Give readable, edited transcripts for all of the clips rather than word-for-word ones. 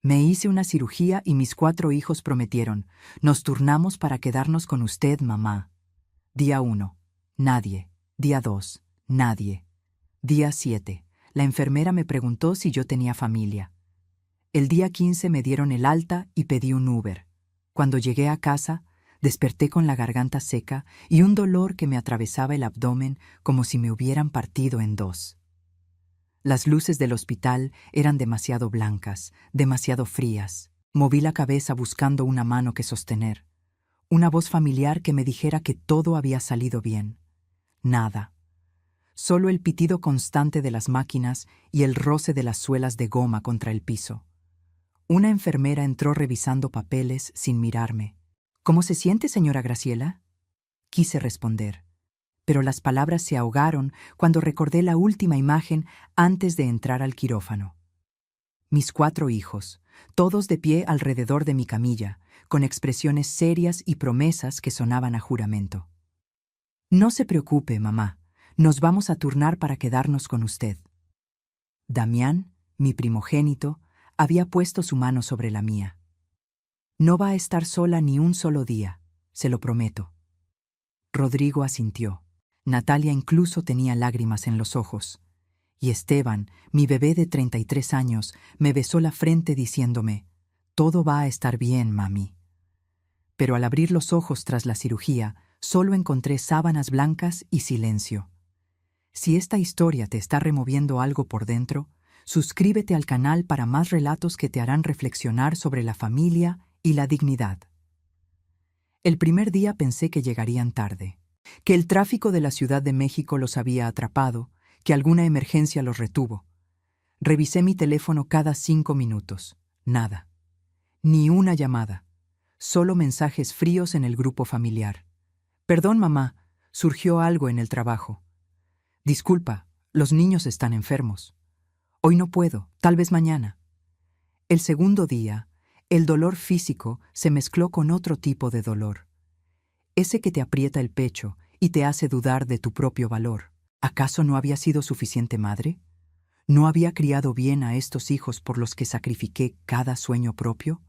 Me hice una cirugía y mis 4 hijos prometieron: nos turnamos para quedarnos con usted, mamá. Día 1. Nadie. Día 2. Nadie. Día 7. La enfermera me preguntó si yo tenía familia. El día 15 me dieron el alta y pedí un Uber. Cuando llegué a casa, desperté con la garganta seca y un dolor que me atravesaba el abdomen como si me hubieran partido en dos. Las luces del hospital eran demasiado blancas, demasiado frías. Moví la cabeza buscando una mano que sostener, una voz familiar que me dijera que todo había salido bien. Nada. Solo el pitido constante de las máquinas y el roce de las suelas de goma contra el piso. Una enfermera entró revisando papeles sin mirarme. ¿Cómo se siente, señora Graciela? Quise responder, pero las palabras se ahogaron cuando recordé la última imagen antes de entrar al quirófano. Mis 4 hijos, todos de pie alrededor de mi camilla, con expresiones serias y promesas que sonaban a juramento. No se preocupe, mamá, nos vamos a turnar para quedarnos con usted. Damián, mi primogénito, había puesto su mano sobre la mía. No va a estar sola ni un solo día, se lo prometo. Rodrigo asintió. Natalia incluso tenía lágrimas en los ojos. Y Esteban, mi bebé de 33 años, me besó la frente diciéndome: todo va a estar bien, mami. Pero al abrir los ojos tras la cirugía, solo encontré sábanas blancas y silencio. Si esta historia te está removiendo algo por dentro, suscríbete al canal para más relatos que te harán reflexionar sobre la familia y la dignidad. El primer día pensé que llegarían tarde, que el tráfico de la Ciudad de México los había atrapado, que alguna emergencia los retuvo. Revisé mi teléfono cada 5 minutos. Nada. Ni una llamada. Solo mensajes fríos en el grupo familiar. Perdón, mamá, surgió algo en el trabajo. Disculpa, los niños están enfermos. Hoy no puedo, tal vez mañana. El segundo día, el dolor físico se mezcló con otro tipo de dolor. Ese que te aprieta el pecho y te hace dudar de tu propio valor. ¿Acaso no había sido suficiente madre? ¿No había criado bien a estos hijos por los que sacrifiqué cada sueño propio?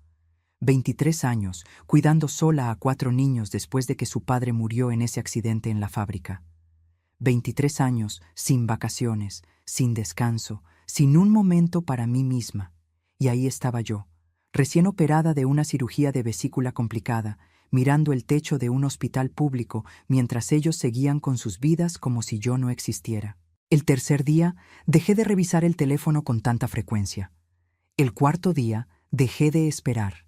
23 años, cuidando sola a 4 niños después de que su padre murió en ese accidente en la fábrica. 23 años sin vacaciones, sin descanso, sin un momento para mí misma. Y ahí estaba yo, recién operada de una cirugía de vesícula complicada, mirando el techo de un hospital público mientras ellos seguían con sus vidas como si yo no existiera. El tercer día, dejé de revisar el teléfono con tanta frecuencia. El cuarto día, dejé de esperar.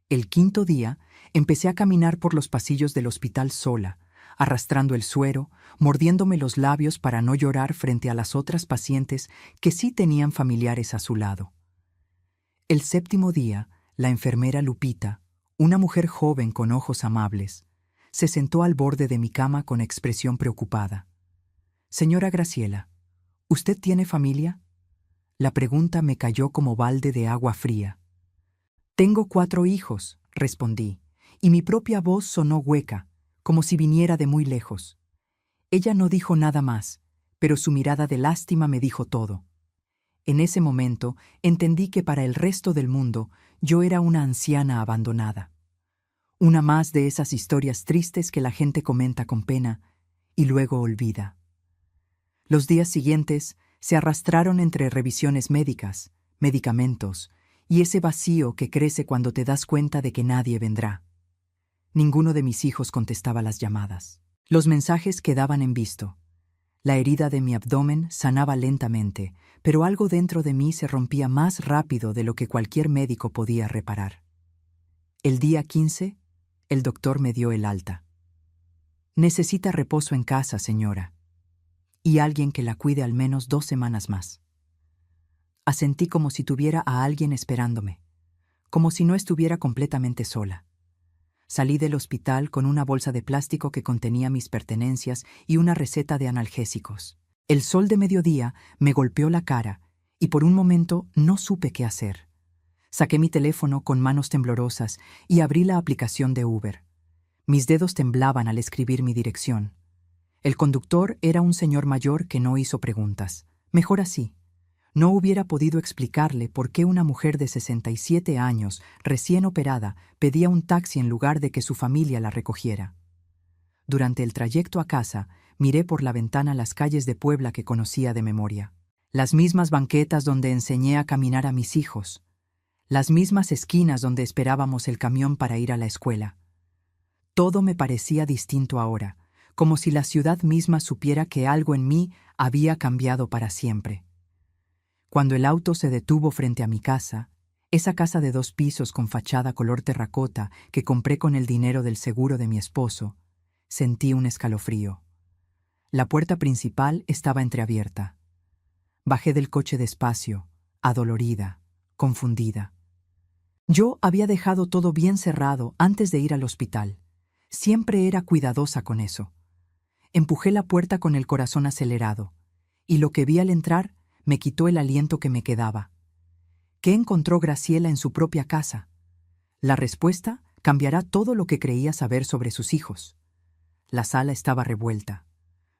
El quinto día, empecé a caminar por los pasillos del hospital sola, arrastrando el suero, mordiéndome los labios para no llorar frente a las otras pacientes que sí tenían familiares a su lado. El séptimo día, la enfermera Lupita, una mujer joven con ojos amables, se sentó al borde de mi cama con expresión preocupada. Señora Graciela, ¿usted tiene familia? La pregunta me cayó como balde de agua fría. Tengo 4 hijos, respondí, y mi propia voz sonó hueca, como si viniera de muy lejos. Ella no dijo nada más, pero su mirada de lástima me dijo todo. En ese momento entendí que para el resto del mundo yo era una anciana abandonada. Una más de esas historias tristes que la gente comenta con pena y luego olvida. Los días siguientes se arrastraron entre revisiones médicas, medicamentos y ese vacío que crece cuando te das cuenta de que nadie vendrá. Ninguno de mis hijos contestaba las llamadas. Los mensajes quedaban en visto. La herida de mi abdomen sanaba lentamente, pero algo dentro de mí se rompía más rápido de lo que cualquier médico podía reparar. El día 15, el doctor me dio el alta. Necesita reposo en casa, señora, y alguien que la cuide al menos 2 semanas más. Asentí como si tuviera a alguien esperándome, como si no estuviera completamente sola. Salí del hospital con una bolsa de plástico que contenía mis pertenencias y una receta de analgésicos. El sol de mediodía me golpeó la cara y por un momento no supe qué hacer. Saqué mi teléfono con manos temblorosas y abrí la aplicación de Uber. Mis dedos temblaban al escribir mi dirección. El conductor era un señor mayor que no hizo preguntas. Mejor así. No hubiera podido explicarle por qué una mujer de 67 años, recién operada, pedía un taxi en lugar de que su familia la recogiera. Durante el trayecto a casa, miré por la ventana las calles de Puebla que conocía de memoria. Las mismas banquetas donde enseñé a caminar a mis hijos. Las mismas esquinas donde esperábamos el camión para ir a la escuela. Todo me parecía distinto ahora, como si la ciudad misma supiera que algo en mí había cambiado para siempre. Cuando el auto se detuvo frente a mi casa, esa casa de 2 pisos con fachada color terracota que compré con el dinero del seguro de mi esposo, sentí un escalofrío. La puerta principal estaba entreabierta. Bajé del coche despacio, adolorida, confundida. Yo había dejado todo bien cerrado antes de ir al hospital. Siempre era cuidadosa con eso. Empujé la puerta con el corazón acelerado, y lo que vi al entrar me quitó el aliento que me quedaba. ¿Qué encontró Graciela en su propia casa? La respuesta cambiará todo lo que creía saber sobre sus hijos. La sala estaba revuelta.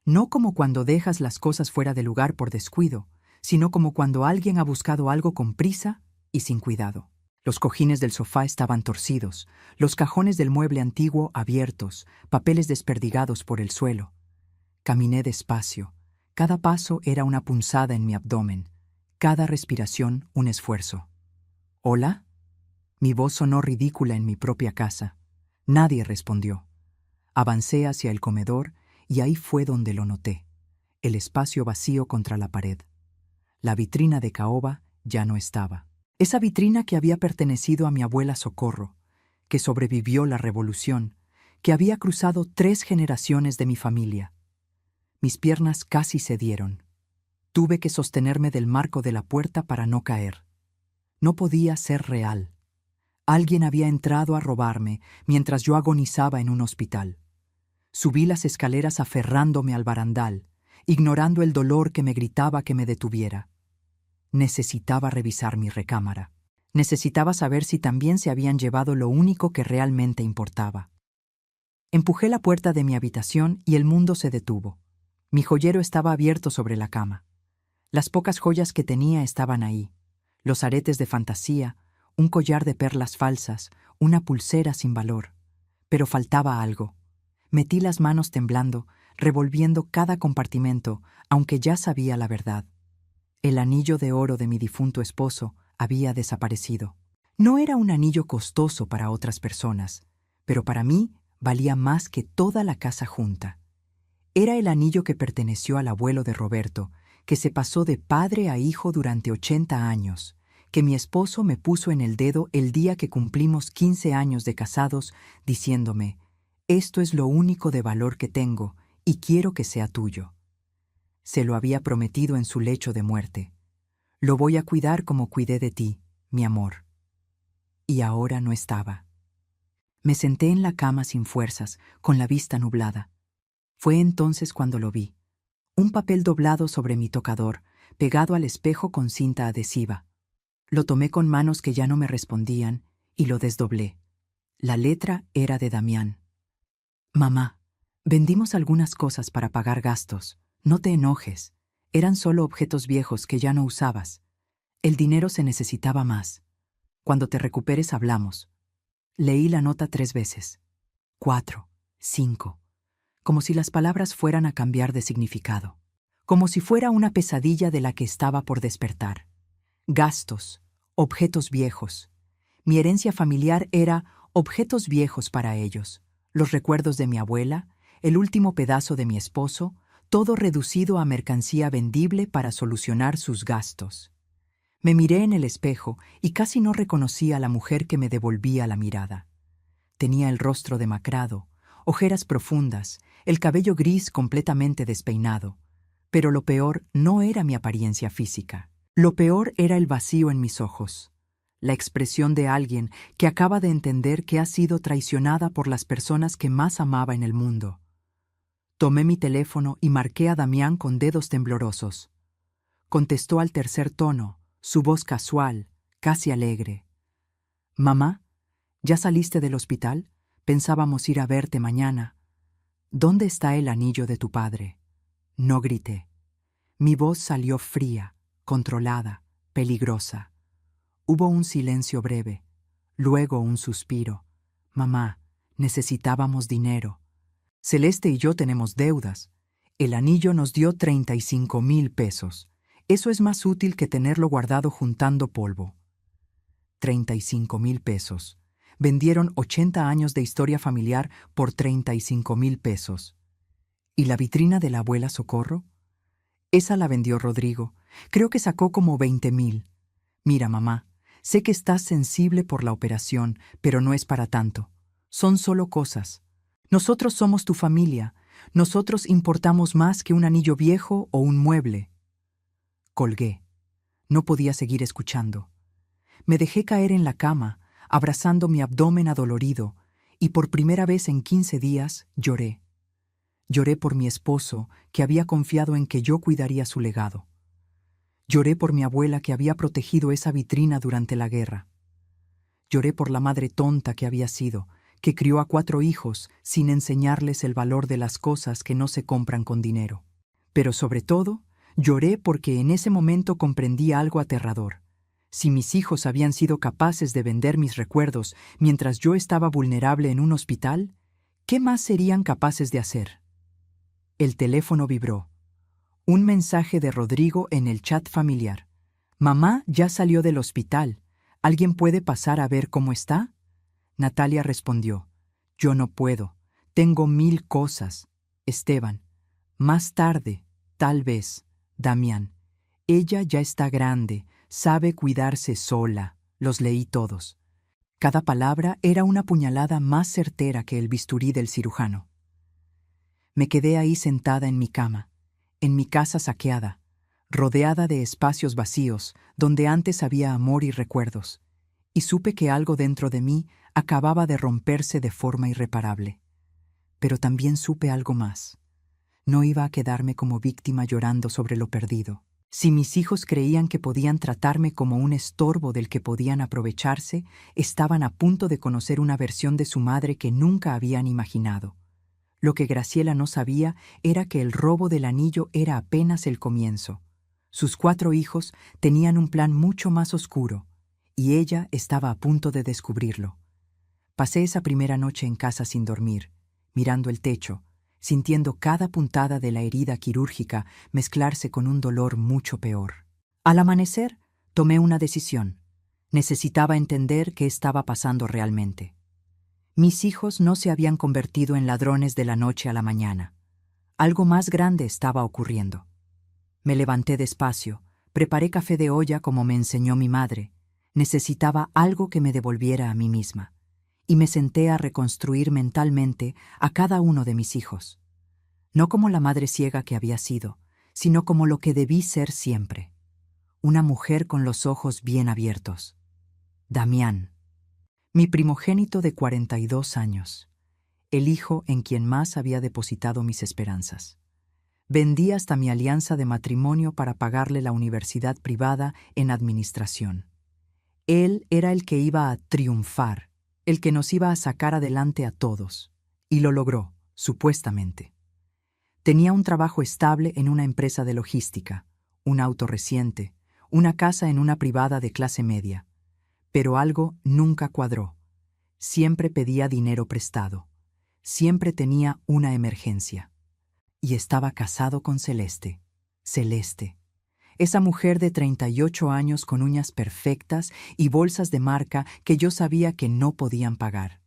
No como cuando dejas las cosas fuera de lugar por descuido, sino como cuando alguien ha buscado algo con prisa y sin cuidado. Los cojines del sofá estaban torcidos, los cajones del mueble antiguo abiertos, papeles desperdigados por el suelo. Caminé despacio. Cada paso era una punzada en mi abdomen, cada respiración un esfuerzo. ¿Hola? Mi voz sonó ridícula en mi propia casa. Nadie respondió. Avancé hacia el comedor y ahí fue donde lo noté, el espacio vacío contra la pared. La vitrina de caoba ya no estaba. Esa vitrina que había pertenecido a mi abuela Socorro, que sobrevivió la revolución, que había cruzado 3 generaciones de mi familia. Mis piernas casi cedieron. Tuve que sostenerme del marco de la puerta para no caer. No podía ser real. Alguien había entrado a robarme mientras yo agonizaba en un hospital. Subí las escaleras aferrándome al barandal, ignorando el dolor que me gritaba que me detuviera. Necesitaba revisar mi recámara. Necesitaba saber si también se habían llevado lo único que realmente importaba. Empujé la puerta de mi habitación y el mundo se detuvo. Mi joyero estaba abierto sobre la cama. Las pocas joyas que tenía estaban ahí. Los aretes de fantasía, un collar de perlas falsas, una pulsera sin valor. Pero faltaba algo. Metí las manos temblando, revolviendo cada compartimento, aunque ya sabía la verdad. El anillo de oro de mi difunto esposo había desaparecido. No era un anillo costoso para otras personas, pero para mí valía más que toda la casa junta. Era el anillo que perteneció al abuelo de Roberto, que se pasó de padre a hijo durante 80 años, que mi esposo me puso en el dedo el día que cumplimos 15 años de casados, diciéndome: «Esto es lo único de valor que tengo y quiero que sea tuyo». Se lo había prometido en su lecho de muerte. «Lo voy a cuidar como cuidé de ti, mi amor». Y ahora no estaba. Me senté en la cama sin fuerzas, con la vista nublada. Fue entonces cuando lo vi. Un papel doblado sobre mi tocador, pegado al espejo con cinta adhesiva. Lo tomé con manos que ya no me respondían y lo desdoblé. La letra era de Damián. «Mamá, vendimos algunas cosas para pagar gastos. No te enojes. Eran solo objetos viejos que ya no usabas. El dinero se necesitaba más. Cuando te recuperes hablamos». Leí la nota 3 veces. 4, 5. Como si las palabras fueran a cambiar de significado. Como si fuera una pesadilla de la que estaba por despertar. Gastos, objetos viejos. Mi herencia familiar era objetos viejos para ellos. Los recuerdos de mi abuela, el último pedazo de mi esposo, todo reducido a mercancía vendible para solucionar sus gastos. Me miré en el espejo y casi no reconocí a la mujer que me devolvía la mirada. Tenía el rostro demacrado, ojeras profundas, el cabello gris completamente despeinado. Pero lo peor no era mi apariencia física. Lo peor era el vacío en mis ojos. La expresión de alguien que acaba de entender que ha sido traicionada por las personas que más amaba en el mundo. Tomé mi teléfono y marqué a Damián con dedos temblorosos. Contestó al tercer tono, su voz casual, casi alegre. «Mamá, ¿ya saliste del hospital? Pensábamos ir a verte mañana. ¿Dónde está el anillo de tu padre?» No grité. Mi voz salió fría, controlada, peligrosa. Hubo un silencio breve, luego un suspiro. Mamá, necesitábamos dinero. Celeste y yo tenemos deudas. El anillo nos dio 35,000 pesos. Eso es más útil que tenerlo guardado juntando polvo. 35,000 pesos. Vendieron 80 años de historia familiar por 35,000 pesos. ¿Y la vitrina de la abuela Socorro? Esa la vendió Rodrigo. Creo que sacó como 20,000. Mira, mamá, sé que estás sensible por la operación, pero no es para tanto. Son solo cosas. Nosotros somos tu familia. Nosotros importamos más que un anillo viejo o un mueble. Colgué. No podía seguir escuchando. Me dejé caer en la cama, abrazando mi abdomen adolorido, y por primera vez en 15 días lloré. Lloré por mi esposo, que había confiado en que yo cuidaría su legado. Lloré por mi abuela, que había protegido esa vitrina durante la guerra. Lloré por la madre tonta que había sido, que crió a 4 hijos sin enseñarles el valor de las cosas que no se compran con dinero. Pero sobre todo, lloré porque en ese momento comprendí algo aterrador. Si mis hijos habían sido capaces de vender mis recuerdos mientras yo estaba vulnerable en un hospital, ¿qué más serían capaces de hacer? El teléfono vibró. Un mensaje de Rodrigo en el chat familiar. Mamá ya salió del hospital. ¿Alguien puede pasar a ver cómo está? Natalia respondió. Yo no puedo. Tengo 1000 cosas. Esteban. Más tarde, tal vez. Damián. Ella ya está grande. Sabe cuidarse sola. Los leí todos. Cada palabra era una puñalada más certera que el bisturí del cirujano. Me quedé ahí sentada en mi cama, en mi casa saqueada, rodeada de espacios vacíos donde antes había amor y recuerdos, y supe que algo dentro de mí acababa de romperse de forma irreparable. Pero también supe algo más. No iba a quedarme como víctima llorando sobre lo perdido. Si mis hijos creían que podían tratarme como un estorbo del que podían aprovecharse, estaban a punto de conocer una versión de su madre que nunca habían imaginado. Lo que Graciela no sabía era que el robo del anillo era apenas el comienzo. Sus 4 hijos tenían un plan mucho más oscuro, y ella estaba a punto de descubrirlo. Pasé esa primera noche en casa sin dormir, mirando el techo, sintiendo cada puntada de la herida quirúrgica mezclarse con un dolor mucho peor. Al amanecer, tomé una decisión. Necesitaba entender qué estaba pasando realmente. Mis hijos no se habían convertido en ladrones de la noche a la mañana. Algo más grande estaba ocurriendo. Me levanté despacio, preparé café de olla como me enseñó mi madre. Necesitaba algo que me devolviera a mí misma. Y me senté a reconstruir mentalmente a cada uno de mis hijos. No como la madre ciega que había sido, sino como lo que debí ser siempre. Una mujer con los ojos bien abiertos. Damián. Mi primogénito de 42 años. El hijo en quien más había depositado mis esperanzas. Vendí hasta mi alianza de matrimonio para pagarle la universidad privada en administración. Él era el que iba a triunfar, el que nos iba a sacar adelante a todos. Y lo logró, supuestamente. Tenía un trabajo estable en una empresa de logística, un auto reciente, una casa en una privada de clase media. Pero algo nunca cuadró. Siempre pedía dinero prestado. Siempre tenía una emergencia. Y estaba casado con Celeste. Celeste. Esa mujer de 38 años con uñas perfectas y bolsas de marca que yo sabía que no podían pagar.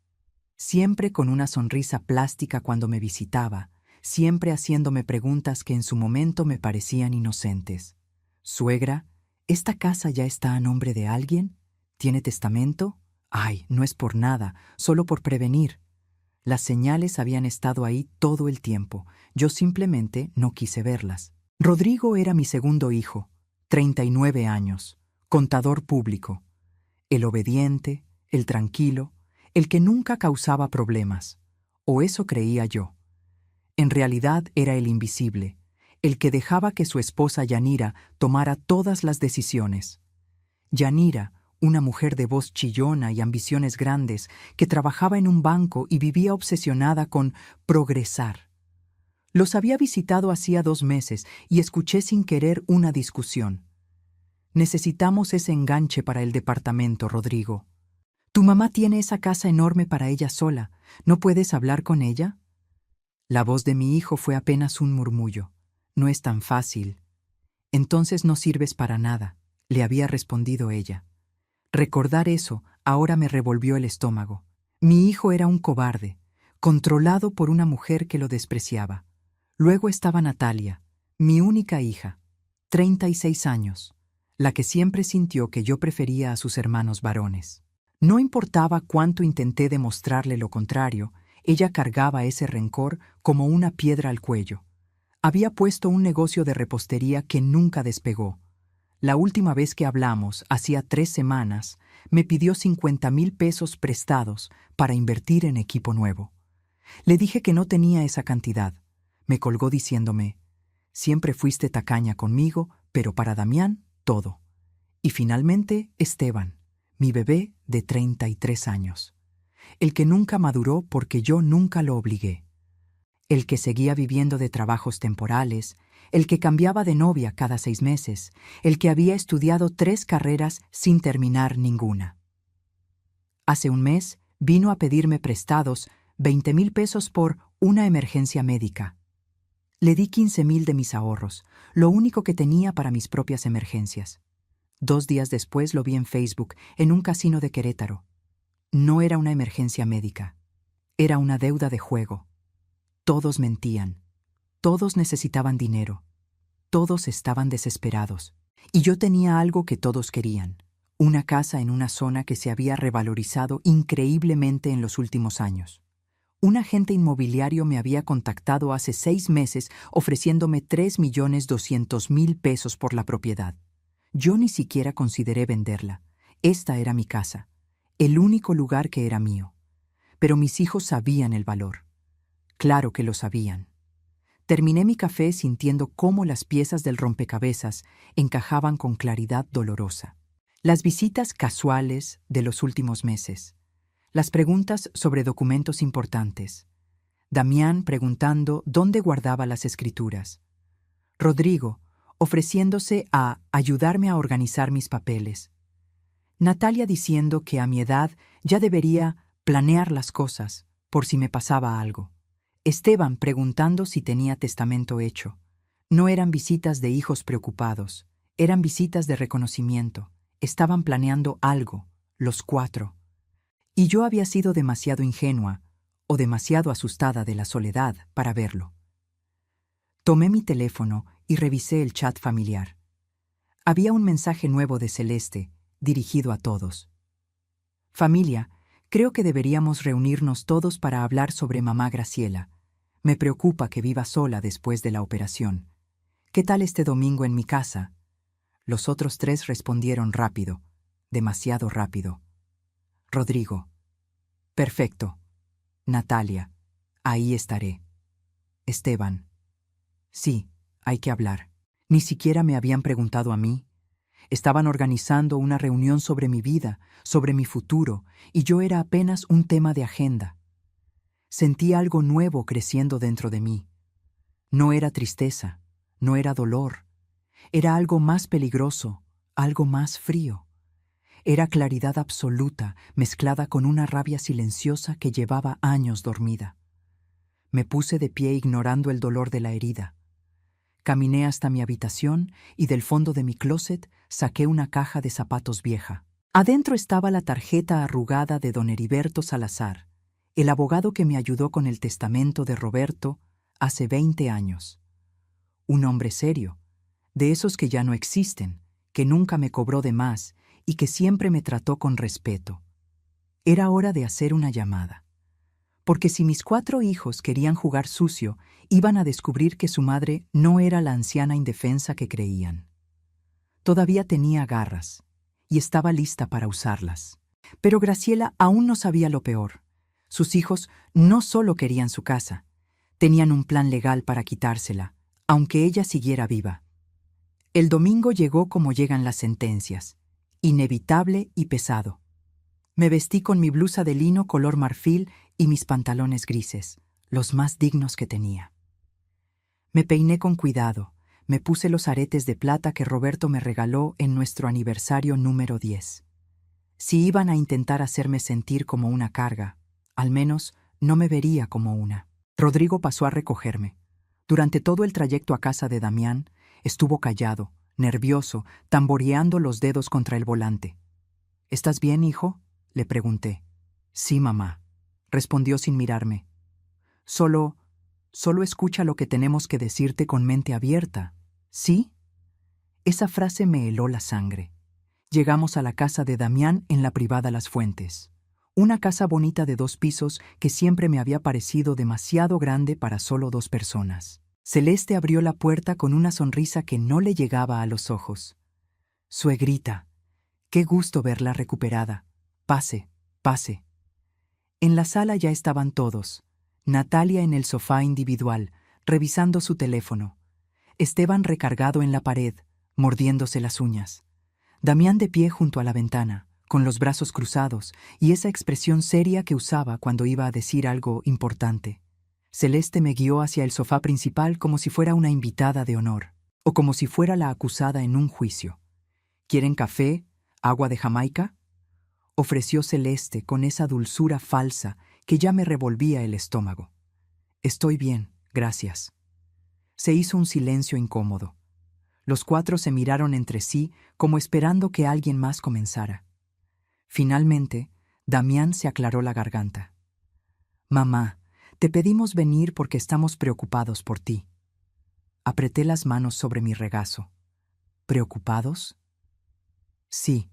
Siempre con una sonrisa plástica cuando me visitaba, siempre haciéndome preguntas que en su momento me parecían inocentes. «Suegra, ¿esta casa ya está a nombre de alguien? ¿Tiene testamento? Ay, no es por nada, solo por prevenir». Las señales habían estado ahí todo el tiempo. Yo simplemente no quise verlas. Rodrigo era mi segundo hijo, 39 años, contador público. El obediente, el tranquilo, el que nunca causaba problemas. O eso creía yo. En realidad era el invisible, el que dejaba que su esposa Yanira tomara todas las decisiones. Yanira, una mujer de voz chillona y ambiciones grandes, que trabajaba en un banco y vivía obsesionada con progresar. Los había visitado hacía 2 meses y escuché sin querer una discusión. Necesitamos ese enganche para el departamento, Rodrigo. Tu mamá tiene esa casa enorme para ella sola. ¿No puedes hablar con ella? La voz de mi hijo fue apenas un murmullo. No es tan fácil. Entonces no sirves para nada, le había respondido ella. Recordar eso ahora me revolvió el estómago. Mi hijo era un cobarde, controlado por una mujer que lo despreciaba. Luego estaba Natalia, mi única hija, 36 años, la que siempre sintió que yo prefería a sus hermanos varones. No importaba cuánto intenté demostrarle lo contrario, ella cargaba ese rencor como una piedra al cuello. Había puesto un negocio de repostería que nunca despegó. La última vez que hablamos, hacía 3 semanas, me pidió 50,000 pesos prestados para invertir en equipo nuevo. Le dije que no tenía esa cantidad. Me colgó diciéndome, siempre fuiste tacaña conmigo, pero para Damián, todo. Y finalmente, Esteban, mi bebé de 33 años. El que nunca maduró porque yo nunca lo obligué. El que seguía viviendo de trabajos temporales, el que cambiaba de novia cada 6 meses, el que había estudiado 3 carreras sin terminar ninguna. Hace un mes vino a pedirme prestados 20,000 pesos por una emergencia médica. Le di 15,000 de mis ahorros, lo único que tenía para mis propias emergencias. 2 días después lo vi en Facebook, en un casino de Querétaro. No era una emergencia médica, era una deuda de juego. Todos mentían, todos necesitaban dinero, todos estaban desesperados. Y yo tenía algo que todos querían, una casa en una zona que se había revalorizado increíblemente en los últimos años. Un agente inmobiliario me había contactado hace 6 meses ofreciéndome 3,200,000 pesos por la propiedad. Yo ni siquiera consideré venderla. Esta era mi casa, el único lugar que era mío. Pero mis hijos sabían el valor. Claro que lo sabían. Terminé mi café sintiendo cómo las piezas del rompecabezas encajaban con claridad dolorosa. Las visitas casuales de los últimos meses. Las preguntas sobre documentos importantes. Damián preguntando dónde guardaba las escrituras. Rodrigo ofreciéndose a ayudarme a organizar mis papeles. Natalia diciendo que a mi edad ya debería planear las cosas por si me pasaba algo. Esteban preguntando si tenía testamento hecho. No eran visitas de hijos preocupados, eran visitas de reconocimiento. Estaban planeando algo, los 4. Y yo había sido demasiado ingenua o demasiado asustada de la soledad para verlo. Tomé mi teléfono y revisé el chat familiar. Había un mensaje nuevo de Celeste, dirigido a todos. Familia, creo que deberíamos reunirnos todos para hablar sobre mamá Graciela. Me preocupa que viva sola después de la operación. ¿Qué tal este domingo en mi casa? Los otros 3 respondieron rápido, demasiado rápido. Rodrigo. Perfecto. Natalia. Ahí estaré. Esteban. Sí, hay que hablar. Ni siquiera me habían preguntado a mí. Estaban organizando una reunión sobre mi vida, sobre mi futuro, y yo era apenas un tema de agenda. Sentí algo nuevo creciendo dentro de mí. No era tristeza, no era dolor. Era algo más peligroso, algo más frío. Era claridad absoluta mezclada con una rabia silenciosa que llevaba años dormida. Me puse de pie ignorando el dolor de la herida. Caminé hasta mi habitación y del fondo de mi closet saqué una caja de zapatos vieja. Adentro estaba la tarjeta arrugada de don Heriberto Salazar, el abogado que me ayudó con el testamento de Roberto hace 20 años. Un hombre serio, de esos que ya no existen, que nunca me cobró de más y que siempre me trató con respeto. Era hora de hacer una llamada. Porque si mis 4 hijos querían jugar sucio, iban a descubrir que su madre no era la anciana indefensa que creían. Todavía tenía garras, y estaba lista para usarlas. Pero Graciela aún no sabía lo peor. Sus hijos no solo querían su casa, tenían un plan legal para quitársela, aunque ella siguiera viva. El domingo llegó como llegan las sentencias, inevitable y pesado. Me vestí con mi blusa de lino color marfil y mis pantalones grises, los más dignos que tenía. Me peiné con cuidado, Me puse los aretes de plata que Roberto me regaló en nuestro aniversario número 10. Si iban a intentar hacerme sentir como una carga, al menos no me vería como una. Rodrigo pasó a recogerme. Durante todo el trayecto a casa de Damián, estuvo callado, nervioso, tamboreando los dedos contra el volante. ¿Estás bien, hijo?, le pregunté. Sí, mamá, respondió sin mirarme. Solo escucha lo que tenemos que decirte con mente abierta, ¿sí? Esa frase me heló la sangre. Llegamos a la casa de Damián en la privada Las Fuentes. Una casa bonita de 2 pisos que siempre me había parecido demasiado grande para solo 2 personas. Celeste abrió la puerta con una sonrisa que no le llegaba a los ojos. Suegrita, qué gusto verla recuperada. Pase, pase. En la sala ya estaban todos. Natalia en el sofá individual, revisando su teléfono. Esteban recargado en la pared, mordiéndose las uñas. Damián de pie junto a la ventana, con los brazos cruzados y esa expresión seria que usaba cuando iba a decir algo importante. Celeste me guió hacia el sofá principal como si fuera una invitada de honor, o como si fuera la acusada en un juicio. ¿Quieren café? ¿Agua de Jamaica?, ofreció Celeste con esa dulzura falsa que ya me revolvía el estómago. Estoy bien, gracias. Se hizo un silencio incómodo. Los 4 se miraron entre sí como esperando que alguien más comenzara. Finalmente, Damián se aclaró la garganta. Mamá, te pedimos venir porque estamos preocupados por ti. Apreté las manos sobre mi regazo. ¿Preocupados? Sí,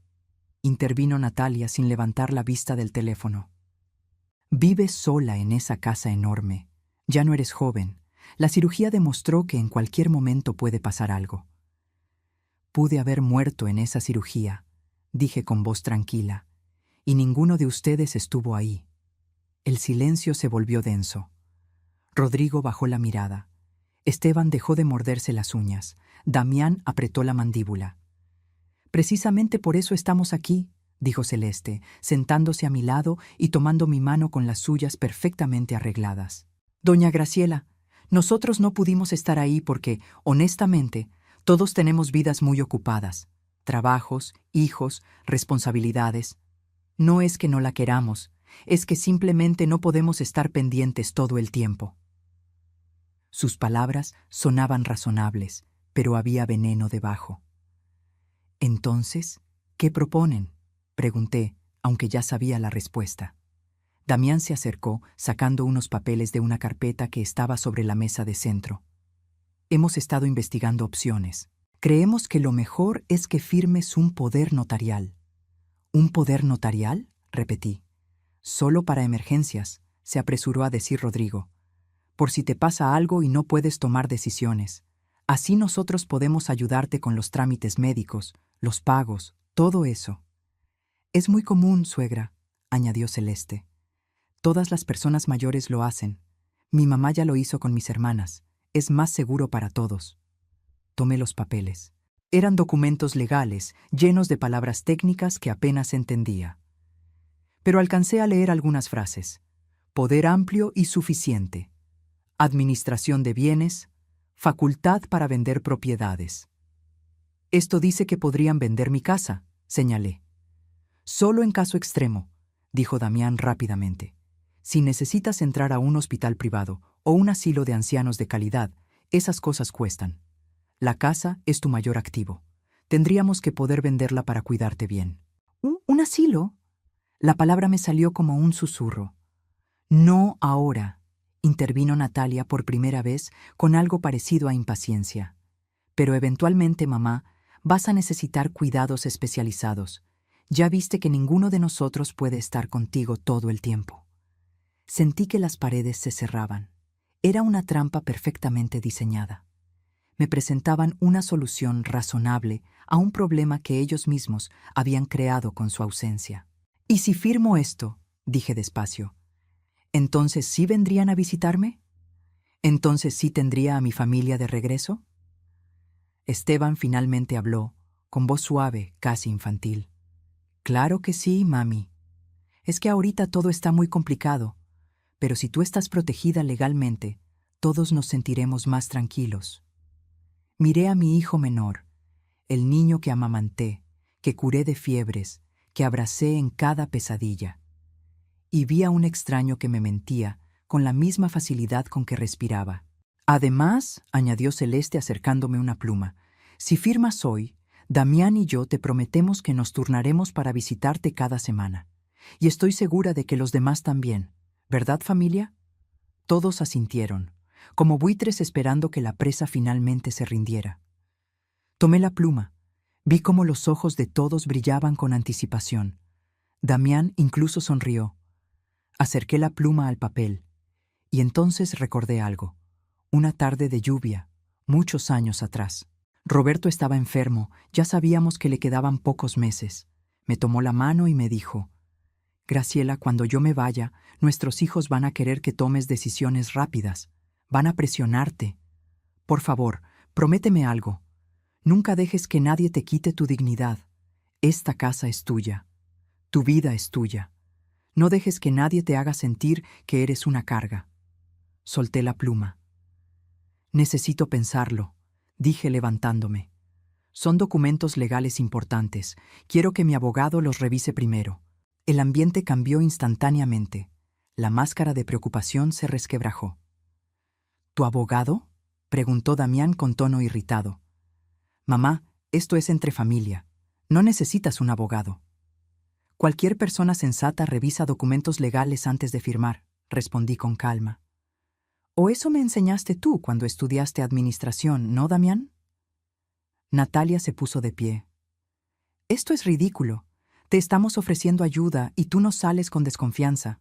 intervino Natalia sin levantar la vista del teléfono. Vives sola en esa casa enorme. Ya no eres joven. La cirugía demostró que en cualquier momento puede pasar algo. Pude haber muerto en esa cirugía, dije con voz tranquila, y ninguno de ustedes estuvo ahí. El silencio se volvió denso. Rodrigo bajó la mirada. Esteban dejó de morderse las uñas. Damián apretó la mandíbula. Precisamente por eso estamos aquí, dijo Celeste, sentándose a mi lado y tomando mi mano con las suyas perfectamente arregladas. Doña Graciela, nosotros no pudimos estar ahí porque, honestamente, todos tenemos vidas muy ocupadas, trabajos, hijos, responsabilidades. No es que no la queramos, es que simplemente no podemos estar pendientes todo el tiempo. Sus palabras sonaban razonables, pero había veneno debajo. Entonces, ¿qué proponen?, pregunté, aunque ya sabía la respuesta. Damián se acercó, sacando unos papeles de una carpeta que estaba sobre la mesa de centro. Hemos estado investigando opciones. Creemos que lo mejor es que firmes un poder notarial. ¿Un poder notarial?, repetí. Solo para emergencias, se apresuró a decir Rodrigo. Por si te pasa algo y no puedes tomar decisiones. Así nosotros podemos ayudarte con los trámites médicos, los pagos, todo eso. Es muy común, suegra, añadió Celeste. Todas las personas mayores lo hacen. Mi mamá ya lo hizo con mis hermanas. Es más seguro para todos. Tomé los papeles. Eran documentos legales, llenos de palabras técnicas que apenas entendía. Pero alcancé a leer algunas frases. Poder amplio y suficiente. Administración de bienes. Facultad para vender propiedades. Esto dice que podrían vender mi casa, señalé. Solo en caso extremo, dijo Damián rápidamente. Si necesitas entrar a un hospital privado o un asilo de ancianos de calidad, esas cosas cuestan. La casa es tu mayor activo. Tendríamos que poder venderla para cuidarte bien. ¿Un asilo? La palabra me salió como un susurro. No ahora, intervino Natalia por primera vez con algo parecido a impaciencia. Pero eventualmente, mamá, vas a necesitar cuidados especializados. Ya viste que ninguno de nosotros puede estar contigo todo el tiempo. Sentí que las paredes se cerraban. Era una trampa perfectamente diseñada. Me presentaban una solución razonable a un problema que ellos mismos habían creado con su ausencia. ¿Y si firmo esto?, dije despacio. ¿Entonces sí vendrían a visitarme? ¿Entonces sí tendría a mi familia de regreso? Esteban finalmente habló, con voz suave, casi infantil. Claro que sí, mami. Es que ahorita todo está muy complicado, pero si tú estás protegida legalmente, todos nos sentiremos más tranquilos. Miré a mi hijo menor, el niño que amamanté, que curé de fiebres, que abracé en cada pesadilla. Y vi a un extraño que me mentía con la misma facilidad con que respiraba. Además, añadió Celeste acercándome una pluma, si firmas hoy, Damián y yo te prometemos que nos turnaremos para visitarte cada semana. Y estoy segura de que los demás también. ¿Verdad, familia? Todos asintieron, como buitres esperando que la presa finalmente se rindiera. Tomé la pluma. Vi cómo los ojos de todos brillaban con anticipación. Damián incluso sonrió. Acerqué la pluma al papel, y entonces recordé algo. Una tarde de lluvia, muchos años atrás. Roberto estaba enfermo, ya sabíamos que le quedaban pocos meses. Me tomó la mano y me dijo: Graciela, cuando yo me vaya, nuestros hijos van a querer que tomes decisiones rápidas. Van a presionarte. Por favor, prométeme algo. Nunca dejes que nadie te quite tu dignidad. Esta casa es tuya. Tu vida es tuya. No dejes que nadie te haga sentir que eres una carga. Solté la pluma. Necesito pensarlo, dije levantándome. Son documentos legales importantes. Quiero que mi abogado los revise primero. El ambiente cambió instantáneamente. La máscara de preocupación se resquebrajó. ¿Tu abogado?, preguntó Damián con tono irritado. Mamá, esto es entre familia. No necesitas un abogado. Cualquier persona sensata revisa documentos legales antes de firmar, respondí con calma. ¿O eso me enseñaste tú cuando estudiaste administración, no, Damián? Natalia se puso de pie. Esto es ridículo. Te estamos ofreciendo ayuda y tú nos sales con desconfianza.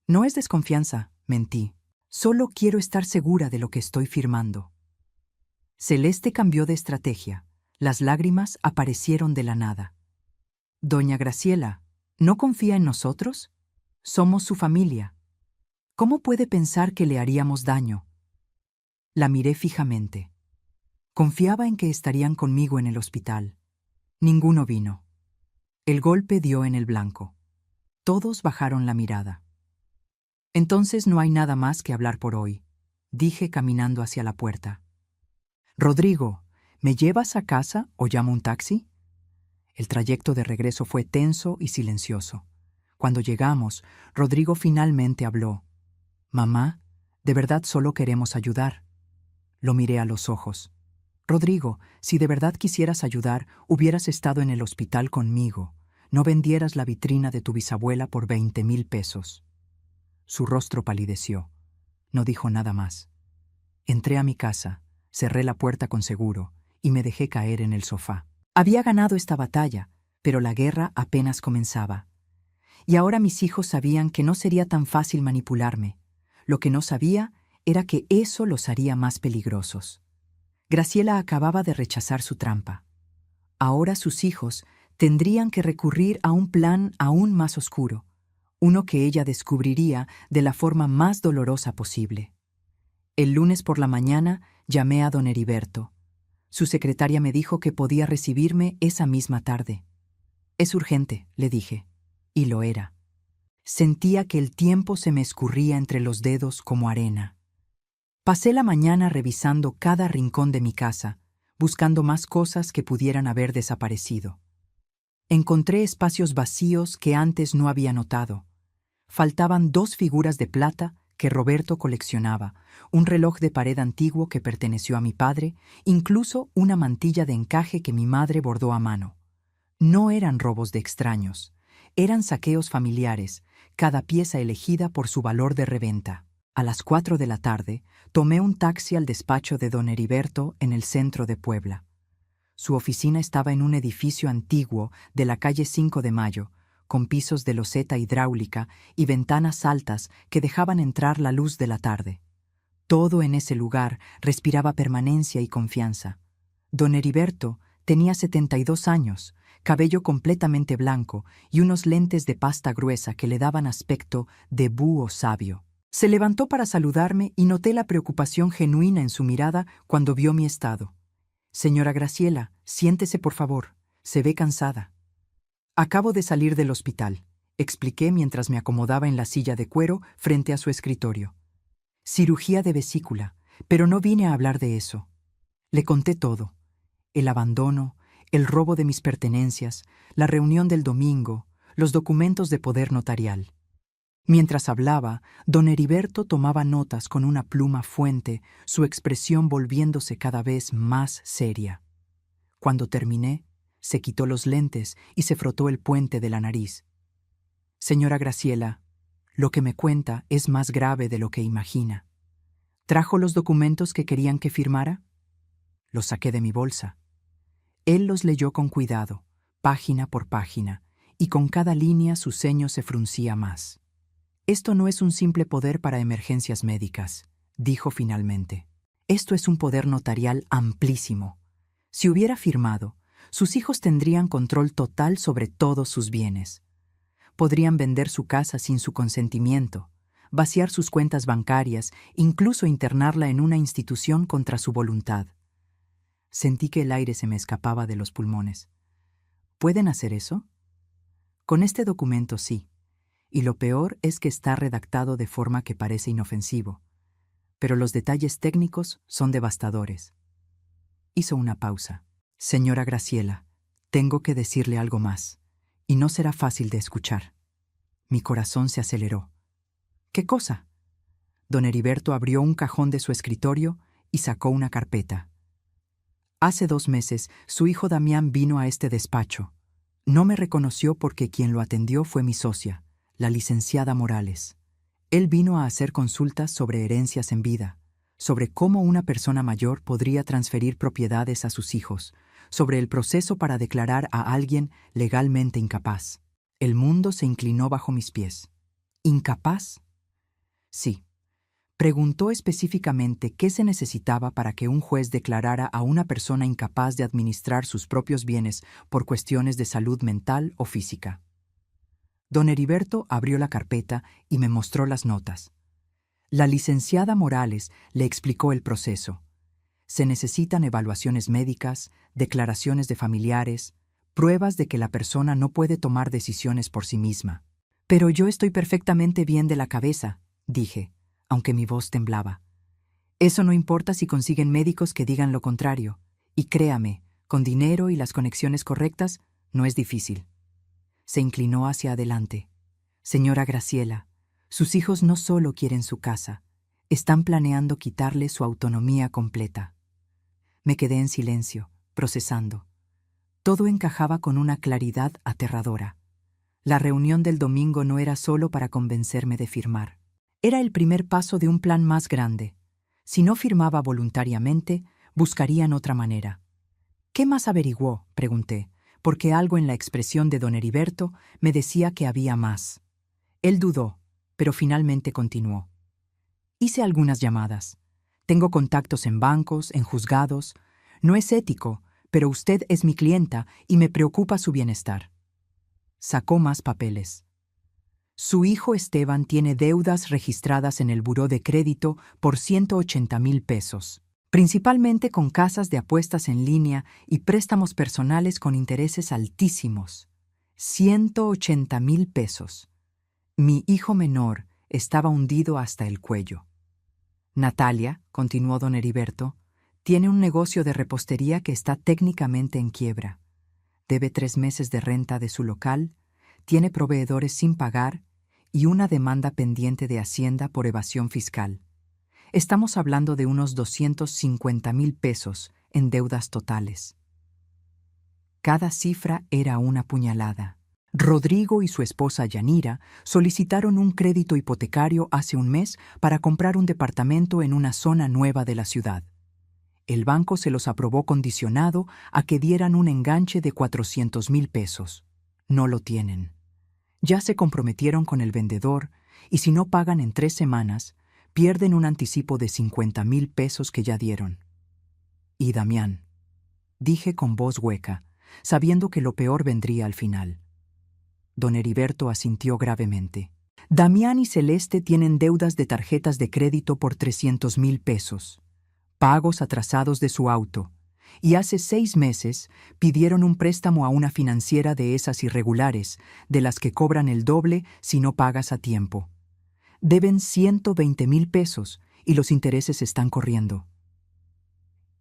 No es desconfianza, mentí. Solo quiero estar segura de lo que estoy firmando. Celeste cambió de estrategia. Las lágrimas aparecieron de la nada. Doña Graciela, ¿no confía en nosotros? Somos su familia. ¿Cómo puede pensar que le haríamos daño? La miré fijamente. Confiaba en que estarían conmigo en el hospital. Ninguno vino. El golpe dio en el blanco. Todos bajaron la mirada. Entonces no hay nada más que hablar por hoy, dije caminando hacia la puerta. Rodrigo, ¿me llevas a casa o llamo un taxi? El trayecto de regreso fue tenso y silencioso. Cuando llegamos, Rodrigo finalmente habló. Mamá, de verdad solo queremos ayudar. Lo miré a los ojos. Rodrigo, si de verdad quisieras ayudar, hubieras estado en el hospital conmigo. No vendieras la vitrina de tu bisabuela por 20,000 pesos. Su rostro palideció. No dijo nada más. Entré a mi casa, cerré la puerta con seguro y me dejé caer en el sofá. Había ganado esta batalla, pero la guerra apenas comenzaba. Y ahora mis hijos sabían que no sería tan fácil manipularme. Lo que no sabía era que eso los haría más peligrosos. Graciela acababa de rechazar su trampa. Ahora sus hijos tendrían que recurrir a un plan aún más oscuro, uno que ella descubriría de la forma más dolorosa posible. El lunes por la mañana llamé a don Heriberto. Su secretaria me dijo que podía recibirme esa misma tarde. Es urgente, le dije. Y lo era. Sentía que el tiempo se me escurría entre los dedos como arena. Pasé la mañana revisando cada rincón de mi casa, buscando más cosas que pudieran haber desaparecido. Encontré espacios vacíos que antes no había notado. Faltaban 2 figuras de plata que Roberto coleccionaba, un reloj de pared antiguo que perteneció a mi padre, incluso una mantilla de encaje que mi madre bordó a mano. No eran robos de extraños, eran saqueos familiares, cada pieza elegida por su valor de reventa. A las 4 de la tarde, tomé un taxi al despacho de don Heriberto en el centro de Puebla. Su oficina estaba en un edificio antiguo de la calle 5 de Mayo, con pisos de loseta hidráulica y ventanas altas que dejaban entrar la luz de la tarde. Todo en ese lugar respiraba permanencia y confianza. Don Heriberto tenía 72 años, cabello completamente blanco y unos lentes de pasta gruesa que le daban aspecto de búho sabio. Se levantó para saludarme y noté la preocupación genuina en su mirada cuando vio mi estado. Señora Graciela, siéntese por favor. Se ve cansada. Acabo de salir del hospital, expliqué mientras me acomodaba en la silla de cuero frente a su escritorio. Cirugía de vesícula, pero no vine a hablar de eso. Le conté todo: el abandono, el robo de mis pertenencias, la reunión del domingo, los documentos de poder notarial. Mientras hablaba, don Heriberto tomaba notas con una pluma fuente, su expresión volviéndose cada vez más seria. Cuando terminé, se quitó los lentes y se frotó el puente de la nariz. Señora Graciela, lo que me cuenta es más grave de lo que imagina. ¿Trajo los documentos que querían que firmara? Los saqué de mi bolsa. Él los leyó con cuidado, página por página, y con cada línea su ceño se fruncía más. Esto no es un simple poder para emergencias médicas, dijo finalmente. Esto es un poder notarial amplísimo. Si hubiera firmado, sus hijos tendrían control total sobre todos sus bienes. Podrían vender su casa sin su consentimiento, vaciar sus cuentas bancarias, incluso internarla en una institución contra su voluntad. Sentí que el aire se me escapaba de los pulmones. ¿Pueden hacer eso? Con este documento sí. Y lo peor es que está redactado de forma que parece inofensivo. Pero los detalles técnicos son devastadores. Hizo una pausa. Señora Graciela, tengo que decirle algo más, y no será fácil de escuchar. Mi corazón se aceleró. ¿Qué cosa? Don Heriberto abrió un cajón de su escritorio y sacó una carpeta. Hace 2 meses, su hijo Damián vino a este despacho. No me reconoció porque quien lo atendió fue mi socia, la licenciada Morales. Él vino a hacer consultas sobre herencias en vida, sobre cómo una persona mayor podría transferir propiedades a sus hijos, sobre el proceso para declarar a alguien legalmente incapaz. El mundo se inclinó bajo mis pies. ¿Incapaz? Sí. Preguntó específicamente qué se necesitaba para que un juez declarara a una persona incapaz de administrar sus propios bienes por cuestiones de salud mental o física. Don Heriberto abrió la carpeta y me mostró las notas. La licenciada Morales le explicó el proceso. Se necesitan evaluaciones médicas, declaraciones de familiares, pruebas de que la persona no puede tomar decisiones por sí misma. Pero yo estoy perfectamente bien de la cabeza, dije, aunque mi voz temblaba. Eso no importa si consiguen médicos que digan lo contrario. Y créame, con dinero y las conexiones correctas, no es difícil. Se inclinó hacia adelante. Señora Graciela, sus hijos no solo quieren su casa, están planeando quitarle su autonomía completa. Me quedé en silencio, procesando. Todo encajaba con una claridad aterradora. La reunión del domingo no era solo para convencerme de firmar. Era el primer paso de un plan más grande. Si no firmaba voluntariamente, buscarían otra manera. ¿Qué más averiguó?, pregunté, porque algo en la expresión de don Heriberto me decía que había más. Él dudó, pero finalmente continuó. Hice algunas llamadas. Tengo contactos en bancos, en juzgados. No es ético, pero usted es mi clienta y me preocupa su bienestar. Sacó más papeles. Su hijo Esteban tiene deudas registradas en el buró de crédito por 180,000 pesos, principalmente con casas de apuestas en línea y préstamos personales con intereses altísimos. 180,000 pesos. Mi hijo menor estaba hundido hasta el cuello. Natalia, continuó don Heriberto, tiene un negocio de repostería que está técnicamente en quiebra. Debe 3 meses de renta de su local, tiene proveedores sin pagar y una demanda pendiente de Hacienda por evasión fiscal. Estamos hablando de unos 250,000 pesos en deudas totales. Cada cifra era una puñalada. Rodrigo y su esposa Yanira solicitaron un crédito hipotecario hace un mes para comprar un departamento en una zona nueva de la ciudad. El banco se los aprobó condicionado a que dieran un enganche de 400,000 pesos. No lo tienen. Ya se comprometieron con el vendedor y si no pagan en 3 semanas, pierden un anticipo de 50,000 pesos que ya dieron. Y Damián, dije con voz hueca, sabiendo que lo peor vendría al final. Don Heriberto asintió gravemente. Damián y Celeste tienen deudas de tarjetas de crédito por 300,000 pesos, pagos atrasados de su auto, y hace 6 meses pidieron un préstamo a una financiera de esas irregulares, de las que cobran el doble si no pagas a tiempo. Deben 120,000 pesos y los intereses están corriendo.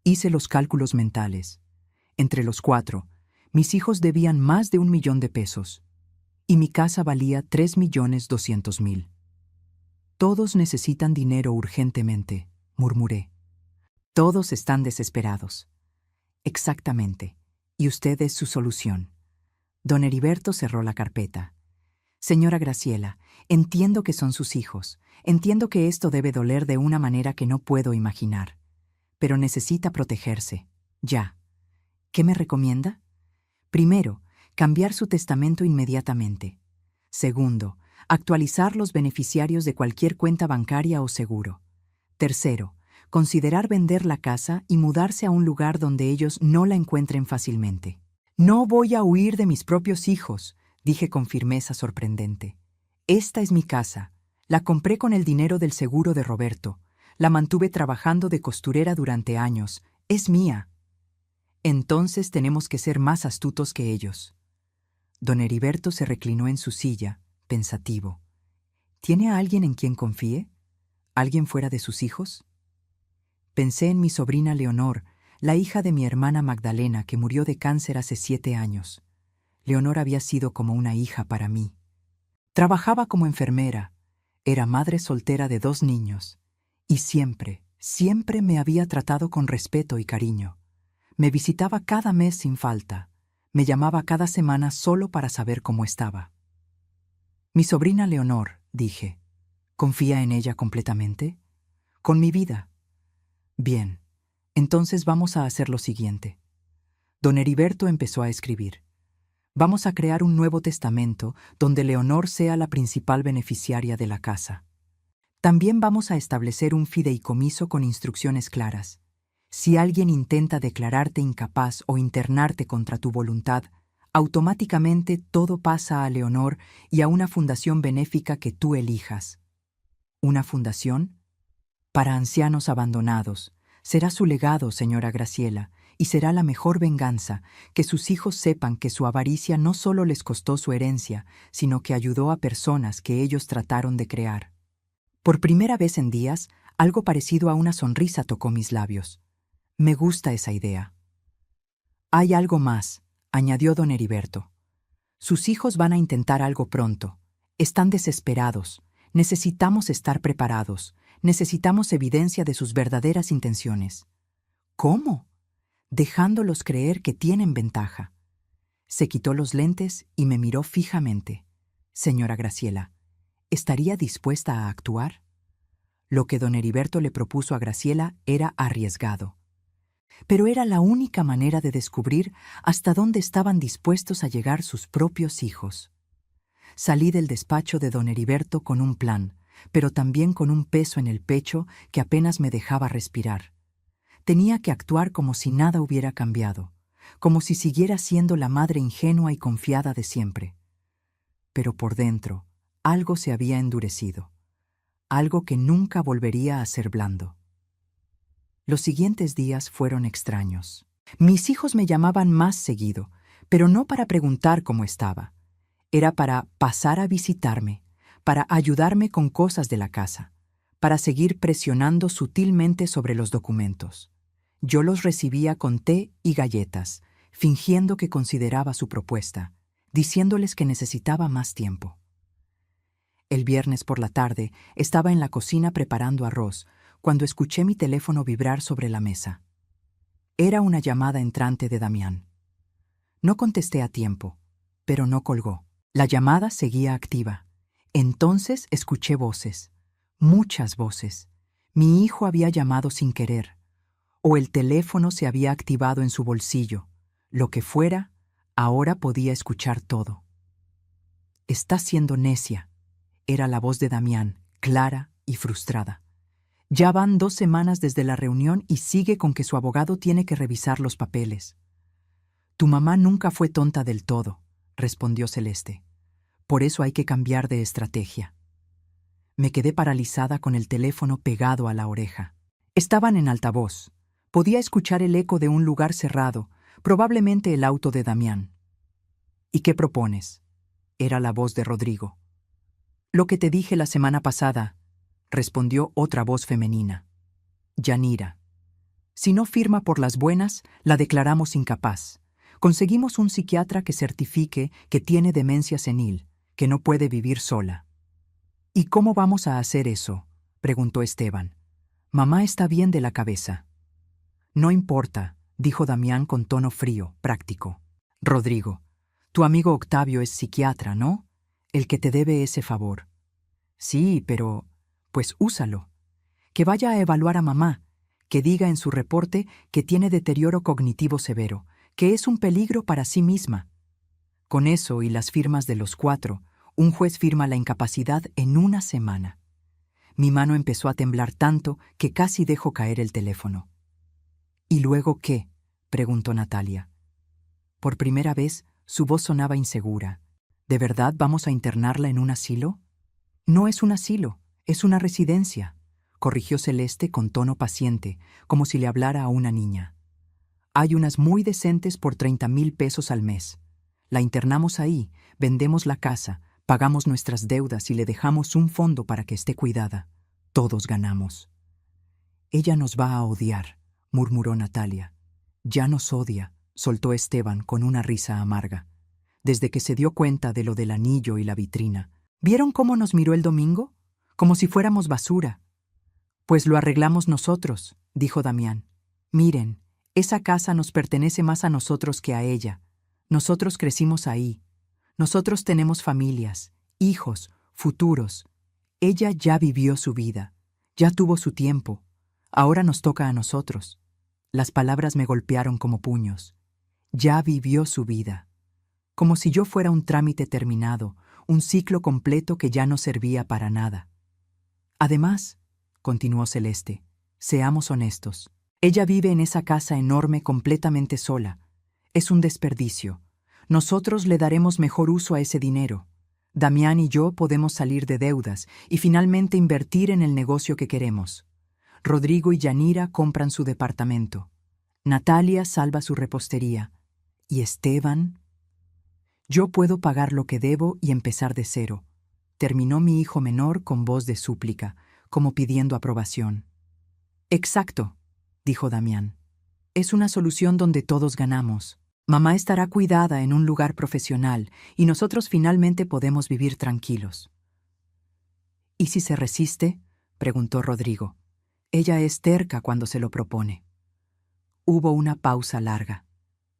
Hice los cálculos mentales. Entre los 4, mis hijos debían más de 1 millón de pesos, y mi casa valía 3.200.000. Todos necesitan dinero urgentemente, murmuré. Todos están desesperados. Exactamente. Y usted es su solución. Don Heriberto cerró la carpeta. Señora Graciela, entiendo que son sus hijos. Entiendo que esto debe doler de una manera que no puedo imaginar. Pero necesita protegerse. Ya. ¿Qué me recomienda? Primero, cambiar su testamento inmediatamente. Segundo, actualizar los beneficiarios de cualquier cuenta bancaria o seguro. Tercero, considerar vender la casa y mudarse a un lugar donde ellos no la encuentren fácilmente. No voy a huir de mis propios hijos, dije con firmeza sorprendente. Esta es mi casa. La compré con el dinero del seguro de Roberto. La mantuve trabajando de costurera durante años. Es mía. Entonces tenemos que ser más astutos que ellos. Don Heriberto se reclinó en su silla, pensativo. ¿Tiene a alguien en quien confíe? ¿Alguien fuera de sus hijos? Pensé en mi sobrina Leonor, la hija de mi hermana Magdalena, que murió de cáncer hace 7 años. Leonor había sido como una hija para mí. Trabajaba como enfermera, era madre soltera de 2 niños, y siempre, siempre me había tratado con respeto y cariño. Me visitaba cada mes sin falta, me llamaba cada semana solo para saber cómo estaba. Mi sobrina Leonor, dije, ¿confía en ella completamente? Con mi vida. Bien, entonces vamos a hacer lo siguiente. Don Heriberto empezó a escribir. Vamos a crear un nuevo testamento donde Leonor sea la principal beneficiaria de la casa. También vamos a establecer un fideicomiso con instrucciones claras. Si alguien intenta declararte incapaz o internarte contra tu voluntad, automáticamente todo pasa a Leonor y a una fundación benéfica que tú elijas. ¿Una fundación? Para ancianos abandonados. Será su legado, señora Graciela, y será la mejor venganza, que sus hijos sepan que su avaricia no solo les costó su herencia, sino que ayudó a personas que ellos trataron de crear. Por primera vez en días, algo parecido a una sonrisa tocó mis labios. Me gusta esa idea. Hay algo más, añadió don Heriberto. Sus hijos van a intentar algo pronto. Están desesperados. Necesitamos estar preparados. Necesitamos evidencia de sus verdaderas intenciones. ¿Cómo? Dejándolos creer que tienen ventaja. Se quitó los lentes y me miró fijamente. Señora Graciela, ¿estaría dispuesta a actuar? Lo que don Heriberto le propuso a Graciela era arriesgado. Pero era la única manera de descubrir hasta dónde estaban dispuestos a llegar sus propios hijos. Salí del despacho de don Heriberto con un plan, pero también con un peso en el pecho que apenas me dejaba respirar. Tenía que actuar como si nada hubiera cambiado, como si siguiera siendo la madre ingenua y confiada de siempre. Pero por dentro, algo se había endurecido, algo que nunca volvería a ser blando. Los siguientes días fueron extraños. Mis hijos me llamaban más seguido, pero no para preguntar cómo estaba. Era para pasar a visitarme, para ayudarme con cosas de la casa, para seguir presionando sutilmente sobre los documentos. Yo los recibía con té y galletas, fingiendo que consideraba su propuesta, diciéndoles que necesitaba más tiempo. El viernes por la tarde estaba en la cocina preparando arroz, cuando escuché mi teléfono vibrar sobre la mesa. Era una llamada entrante de Damián. No contesté a tiempo, pero no colgó. La llamada seguía activa. Entonces escuché voces, muchas voces. Mi hijo había llamado sin querer, o el teléfono se había activado en su bolsillo. Lo que fuera, ahora podía escuchar todo. «Estás siendo necia», era la voz de Damián, clara y frustrada. Ya van 2 semanas desde la reunión y sigue con que su abogado tiene que revisar los papeles. «Tu mamá nunca fue tonta del todo», respondió Celeste. «Por eso hay que cambiar de estrategia». Me quedé paralizada con el teléfono pegado a la oreja. Estaban en altavoz. Podía escuchar el eco de un lugar cerrado, probablemente el auto de Damián. «¿Y qué propones?», era la voz de Rodrigo. «Lo que te dije la semana pasada», respondió otra voz femenina. «Yanira». Si no firma por las buenas, la declaramos incapaz. Conseguimos un psiquiatra que certifique que tiene demencia senil, que no puede vivir sola. ¿Y cómo vamos a hacer eso?, preguntó Esteban. Mamá está bien de la cabeza. No importa, dijo Damián con tono frío, práctico. Rodrigo, tu amigo Octavio es psiquiatra, ¿no? El que te debe ese favor. Sí, pero... pues úsalo. Que vaya a evaluar a mamá, que diga en su reporte que tiene deterioro cognitivo severo, que es un peligro para sí misma. Con eso y las firmas de los 4, un juez firma la incapacidad en una semana. Mi mano empezó a temblar tanto que casi dejó caer el teléfono. ¿Y luego qué?, preguntó Natalia. Por primera vez, su voz sonaba insegura. ¿De verdad vamos a internarla en un asilo? No es un asilo, es una residencia, corrigió Celeste con tono paciente, como si le hablara a una niña. Hay unas muy decentes por 30,000 pesos al mes. La internamos ahí, vendemos la casa, pagamos nuestras deudas y le dejamos un fondo para que esté cuidada. Todos ganamos. Ella nos va a odiar, murmuró Natalia. Ya nos odia, soltó Esteban con una risa amarga. Desde que se dio cuenta de lo del anillo y la vitrina. ¿Vieron cómo nos miró el domingo? Como si fuéramos basura. Pues lo arreglamos nosotros, dijo Damián. Miren, esa casa nos pertenece más a nosotros que a ella. Nosotros crecimos ahí. Nosotros tenemos familias, hijos, futuros. Ella ya vivió su vida, ya tuvo su tiempo. Ahora nos toca a nosotros. Las palabras me golpearon como puños. Ya vivió su vida. Como si yo fuera un trámite terminado, un ciclo completo que ya no servía para nada. Además, continuó Celeste, seamos honestos. Ella vive en esa casa enorme completamente sola. Es un desperdicio. Nosotros le daremos mejor uso a ese dinero. Damián y yo podemos salir de deudas y finalmente invertir en el negocio que queremos. Rodrigo y Yanira compran su departamento. Natalia salva su repostería. ¿Y Esteban? Yo puedo pagar lo que debo y empezar de cero, terminó mi hijo menor con voz de súplica, como pidiendo aprobación. Exacto, dijo Damián. Es una solución donde todos ganamos. Mamá estará cuidada en un lugar profesional y nosotros finalmente podemos vivir tranquilos. ¿Y si se resiste?, preguntó Rodrigo. Ella es terca cuando se lo propone. Hubo una pausa larga.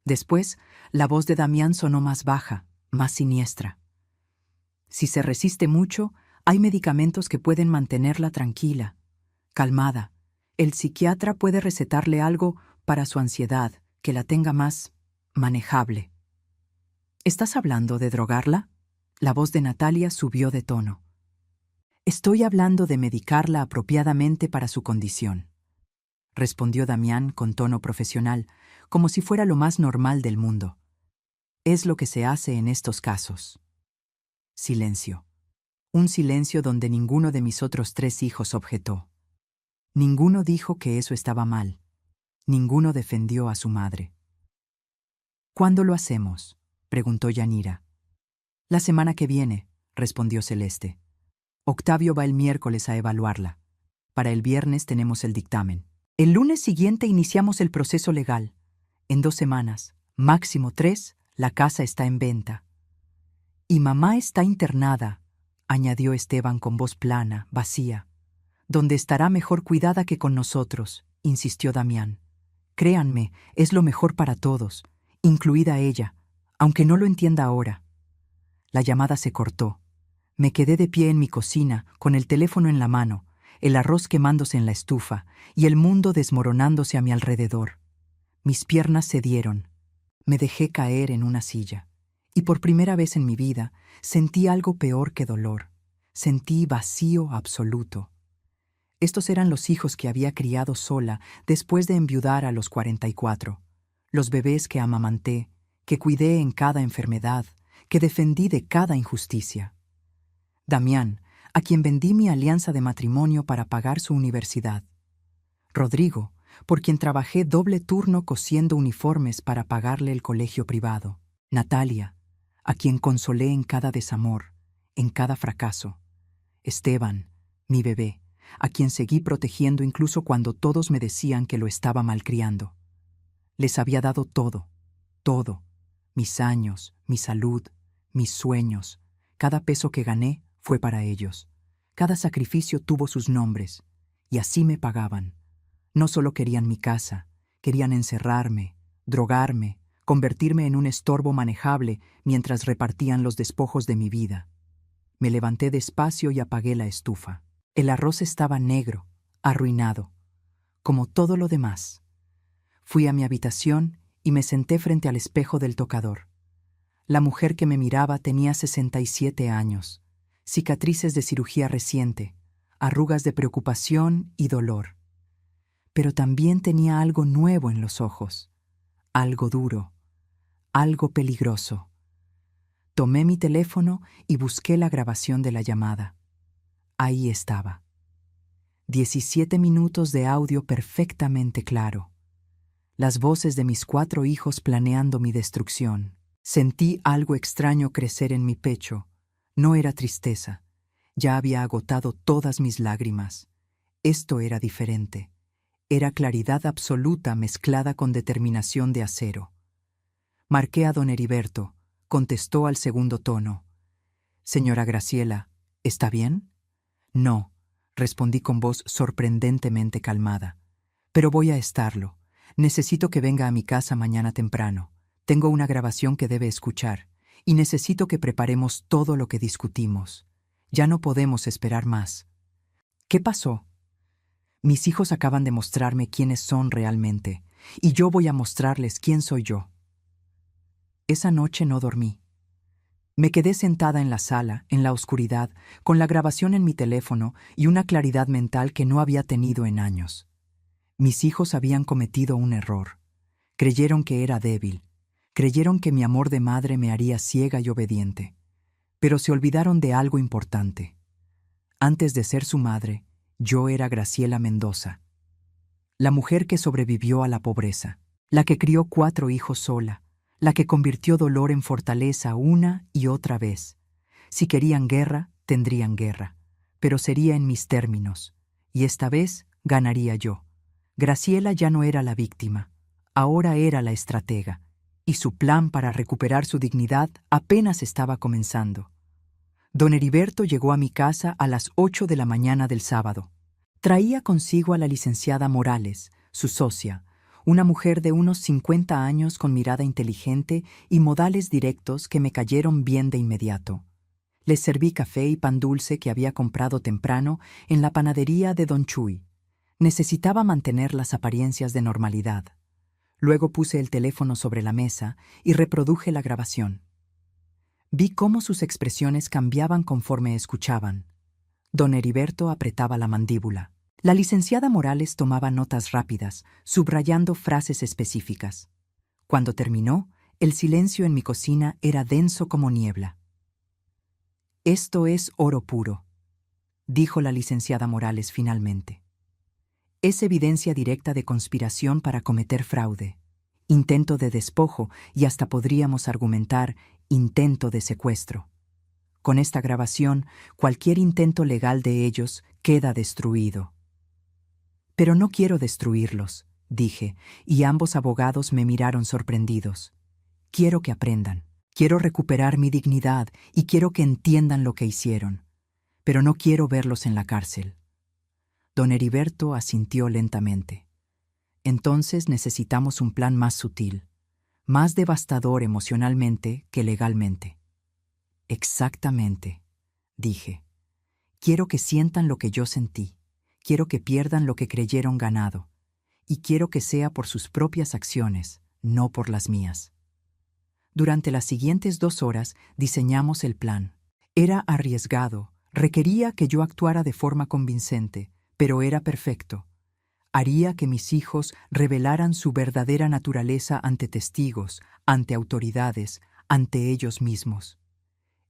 Después, la voz de Damián sonó más baja, más siniestra. Si se resiste mucho, hay medicamentos que pueden mantenerla tranquila, calmada. El psiquiatra puede recetarle algo para su ansiedad, que la tenga más manejable. ¿Estás hablando de drogarla? La voz de Natalia subió de tono. Estoy hablando de medicarla apropiadamente para su condición, respondió Damián con tono profesional, como si fuera lo más normal del mundo. Es lo que se hace en estos casos. Silencio. Un silencio donde ninguno de mis otros 3 hijos objetó. Ninguno dijo que eso estaba mal. Ninguno defendió a su madre. ¿Cuándo lo hacemos?, preguntó Yanira. La semana que viene, respondió Celeste. Octavio va el miércoles a evaluarla. Para el viernes tenemos el dictamen. El lunes siguiente iniciamos el proceso legal. En 2 semanas, máximo 3, la casa está en venta. Y mamá está internada, añadió Esteban con voz plana, vacía. Donde estará mejor cuidada que con nosotros, insistió Damián. Créanme, es lo mejor para todos, incluida ella, aunque no lo entienda ahora. La llamada se cortó. Me quedé de pie en mi cocina, con el teléfono en la mano, el arroz quemándose en la estufa y el mundo desmoronándose a mi alrededor. Mis piernas cedieron. Me dejé caer en una silla. Y por primera vez en mi vida sentí algo peor que dolor. Sentí vacío absoluto. Estos eran los hijos que había criado sola después de enviudar a los 44. Los bebés que amamanté, que cuidé en cada enfermedad, que defendí de cada injusticia. Damián, a quien vendí mi alianza de matrimonio para pagar su universidad. Rodrigo, por quien trabajé doble turno cosiendo uniformes para pagarle el colegio privado. Natalia, a quien consolé en cada desamor, en cada fracaso. Esteban, mi bebé, a quien seguí protegiendo incluso cuando todos me decían que lo estaba malcriando. Les había dado todo, todo, mis años, mi salud, mis sueños. Cada peso que gané fue para ellos. Cada sacrificio tuvo sus nombres, y así me pagaban. No solo querían mi casa, querían encerrarme, drogarme, convertirme en un estorbo manejable mientras repartían los despojos de mi vida. Me levanté despacio y apagué la estufa. El arroz estaba negro, arruinado, como todo lo demás. Fui a mi habitación y me senté frente al espejo del tocador. La mujer que me miraba tenía 67 años, cicatrices de cirugía reciente, arrugas de preocupación y dolor. Pero también tenía algo nuevo en los ojos, algo duro, algo peligroso. Tomé mi teléfono y busqué la grabación de la llamada. Ahí estaba. 17 minutos de audio perfectamente claro. Las voces de mis 4 hijos planeando mi destrucción. Sentí algo extraño crecer en mi pecho. No era tristeza. Ya había agotado todas mis lágrimas. Esto era diferente. Era claridad absoluta mezclada con determinación de acero. Marqué a don Heriberto. Contestó al segundo tono. «Señora Graciela, ¿está bien?» «No», respondí con voz sorprendentemente calmada. «Pero voy a estarlo. Necesito que venga a mi casa mañana temprano. Tengo una grabación que debe escuchar, y necesito que preparemos todo lo que discutimos. Ya no podemos esperar más». «¿Qué pasó?» «Mis hijos acaban de mostrarme quiénes son realmente, y yo voy a mostrarles quién soy yo». Esa noche no dormí. Me quedé sentada en la sala, en la oscuridad, con la grabación en mi teléfono y una claridad mental que no había tenido en años. Mis hijos habían cometido un error. Creyeron que era débil. Creyeron que mi amor de madre me haría ciega y obediente. Pero se olvidaron de algo importante. Antes de ser su madre, yo era Graciela Mendoza. La mujer que sobrevivió a la pobreza. La que crió 4 hijos sola. La que convirtió dolor en fortaleza una y otra vez. Si querían guerra, tendrían guerra, pero sería en mis términos, y esta vez ganaría yo. Graciela ya no era la víctima, ahora era la estratega, y su plan para recuperar su dignidad apenas estaba comenzando. Don Heriberto llegó a mi casa a las 8 de la mañana del sábado. Traía consigo a la licenciada Morales, su socia, una mujer de unos 50 años con mirada inteligente y modales directos que me cayeron bien de inmediato. Les serví café y pan dulce que había comprado temprano en la panadería de Don Chuy. Necesitaba mantener las apariencias de normalidad. Luego puse el teléfono sobre la mesa y reproduje la grabación. Vi cómo sus expresiones cambiaban conforme escuchaban. Don Heriberto apretaba la mandíbula. La licenciada Morales tomaba notas rápidas, subrayando frases específicas. Cuando terminó, el silencio en mi cocina era denso como niebla. «Esto es oro puro», dijo la licenciada Morales finalmente. «Es evidencia directa de conspiración para cometer fraude, intento de despojo y hasta podríamos argumentar intento de secuestro. Con esta grabación, cualquier intento legal de ellos queda destruido». «Pero no quiero destruirlos», dije, y ambos abogados me miraron sorprendidos. «Quiero que aprendan. Quiero recuperar mi dignidad y quiero que entiendan lo que hicieron. Pero no quiero verlos en la cárcel». Don Heriberto asintió lentamente. «Entonces necesitamos un plan más sutil, más devastador emocionalmente que legalmente». «Exactamente», dije. «Quiero que sientan lo que yo sentí. Quiero que pierdan lo que creyeron ganado. Y quiero que sea por sus propias acciones, no por las mías». Durante las siguientes 2 horas diseñamos el plan. Era arriesgado, requería que yo actuara de forma convincente, pero era perfecto. Haría que mis hijos revelaran su verdadera naturaleza ante testigos, ante autoridades, ante ellos mismos.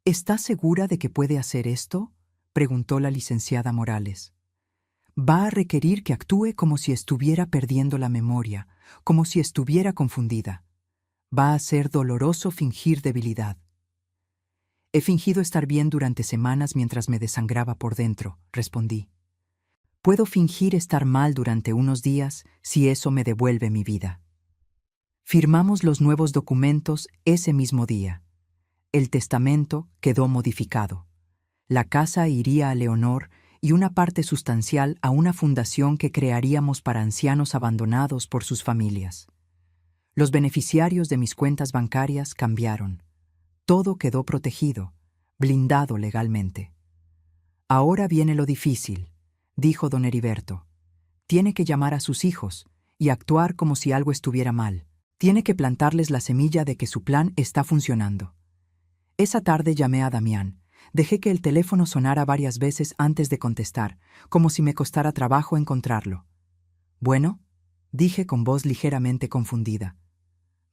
«¿Está segura de que puede hacer esto?», preguntó la licenciada Morales. «Va a requerir que actúe como si estuviera perdiendo la memoria, como si estuviera confundida. Va a ser doloroso fingir debilidad». «He fingido estar bien durante semanas mientras me desangraba por dentro», respondí. Puedo fingir estar mal durante unos días si eso me devuelve mi vida. Firmamos los nuevos documentos ese mismo día. El testamento quedó modificado. La casa iría a Leonor y una parte sustancial a una fundación que crearíamos para ancianos abandonados por sus familias. Los beneficiarios de mis cuentas bancarias cambiaron. Todo quedó protegido, blindado legalmente. Ahora viene lo difícil, dijo don Heriberto. Tiene que llamar a sus hijos y actuar como si algo estuviera mal. Tiene que plantarles la semilla de que su plan está funcionando. Esa tarde llamé a Damián. Dejé que el teléfono sonara varias veces antes de contestar, como si me costara trabajo encontrarlo. «Bueno», dije con voz ligeramente confundida.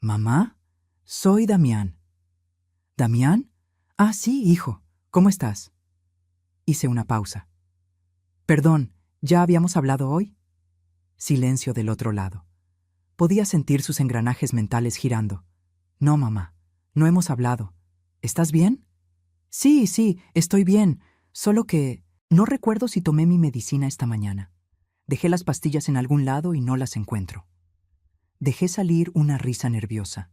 «¿Mamá? Soy Damián». «¿Damián? Ah, sí, hijo. ¿Cómo estás?» Hice una pausa. «Perdón, ¿ya habíamos hablado hoy?» Silencio del otro lado. Podía sentir sus engranajes mentales girando. «No, mamá, no hemos hablado. ¿Estás bien?» Sí, estoy bien. Solo que no recuerdo si tomé mi medicina esta mañana. Dejé las pastillas en algún lado y no las encuentro». Dejé salir una risa nerviosa.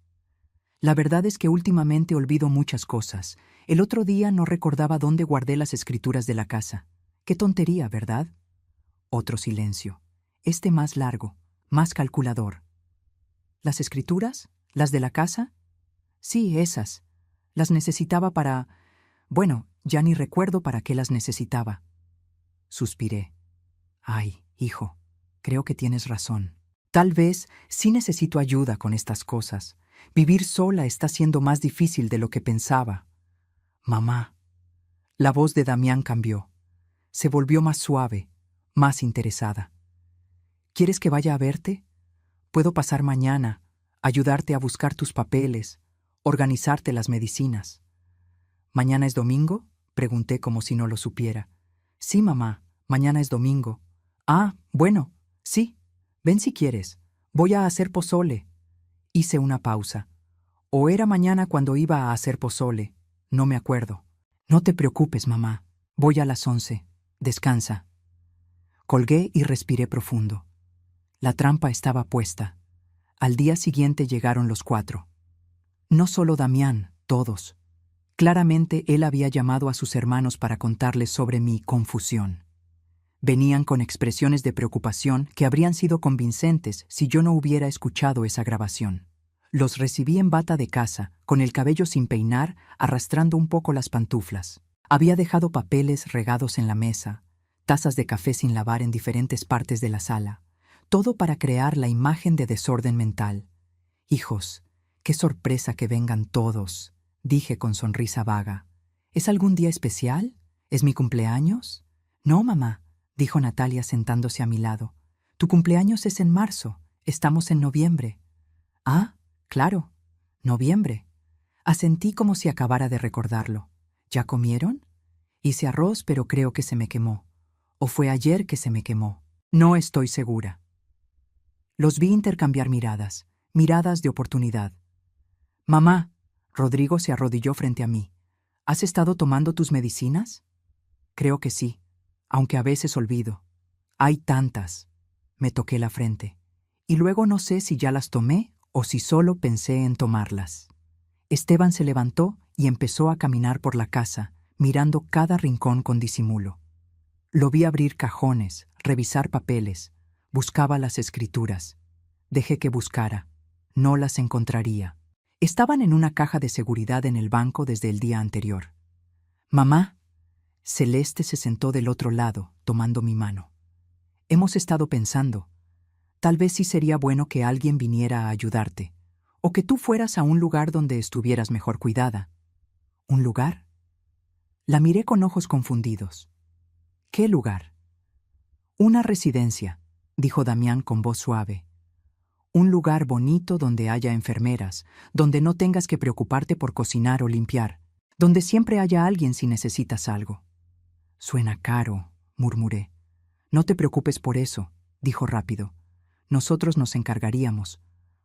La verdad es que últimamente olvido muchas cosas. El otro día no recordaba dónde guardé las escrituras de la casa. Qué tontería, ¿verdad? Otro silencio. Este más largo, más calculador. ¿Las escrituras? ¿Las de la casa? Sí, esas. Las necesitaba para... Bueno, ya ni recuerdo para qué las necesitaba. Suspiré. Ay, hijo, creo que tienes razón. Tal vez sí necesito ayuda con estas cosas. Vivir sola está siendo más difícil de lo que pensaba. Mamá. La voz de Damián cambió. Se volvió más suave, más interesada. ¿Quieres que vaya a verte? Puedo pasar mañana, ayudarte a buscar tus papeles, organizarte las medicinas. ¿Mañana es domingo?, pregunté como si no lo supiera. Sí, mamá, mañana es domingo. Ah, bueno, sí, ven si quieres. Voy a hacer pozole. Hice una pausa. O era mañana cuando iba a hacer pozole. No me acuerdo. No te preocupes, mamá. Voy a las 11. Descansa. Colgué y respiré profundo. La trampa estaba puesta. Al día siguiente llegaron los 4. No solo Damián, todos. Claramente él había llamado a sus hermanos para contarles sobre mi confusión. Venían con expresiones de preocupación que habrían sido convincentes si yo no hubiera escuchado esa grabación. Los recibí en bata de casa, con el cabello sin peinar, arrastrando un poco las pantuflas. Había dejado papeles regados en la mesa, tazas de café sin lavar en diferentes partes de la sala, todo para crear la imagen de desorden mental. Hijos, qué sorpresa que vengan todos, dije con sonrisa vaga. ¿Es algún día especial? ¿Es mi cumpleaños? No, mamá, dijo Natalia sentándose a mi lado. Tu cumpleaños es en marzo, estamos en noviembre. Ah, claro, noviembre. Asentí como si acabara de recordarlo. ¿Ya comieron? Hice arroz, pero creo que se me quemó. ¿O fue ayer que se me quemó? No estoy segura. Los vi intercambiar miradas, miradas de oportunidad. Mamá, Rodrigo se arrodilló frente a mí. ¿Has estado tomando tus medicinas? Creo que sí, aunque a veces olvido. Hay tantas. Me toqué la frente. Y luego no sé si ya las tomé o si solo pensé en tomarlas. Esteban se levantó y empezó a caminar por la casa, mirando cada rincón con disimulo. Lo vi abrir cajones, revisar papeles. Buscaba las escrituras. Dejé que buscara. No las encontraría. Estaban en una caja de seguridad en el banco desde el día anterior. Mamá. Celeste se sentó del otro lado, tomando mi mano. Hemos estado pensando. Tal vez sí sería bueno que alguien viniera a ayudarte, o que tú fueras a un lugar donde estuvieras mejor cuidada. ¿Un lugar? La miré con ojos confundidos. ¿Qué lugar? Una residencia, dijo Damián con voz suave. Un lugar bonito donde haya enfermeras, donde no tengas que preocuparte por cocinar o limpiar, donde siempre haya alguien si necesitas algo. Suena caro, murmuré. No te preocupes por eso, dijo rápido. Nosotros nos encargaríamos.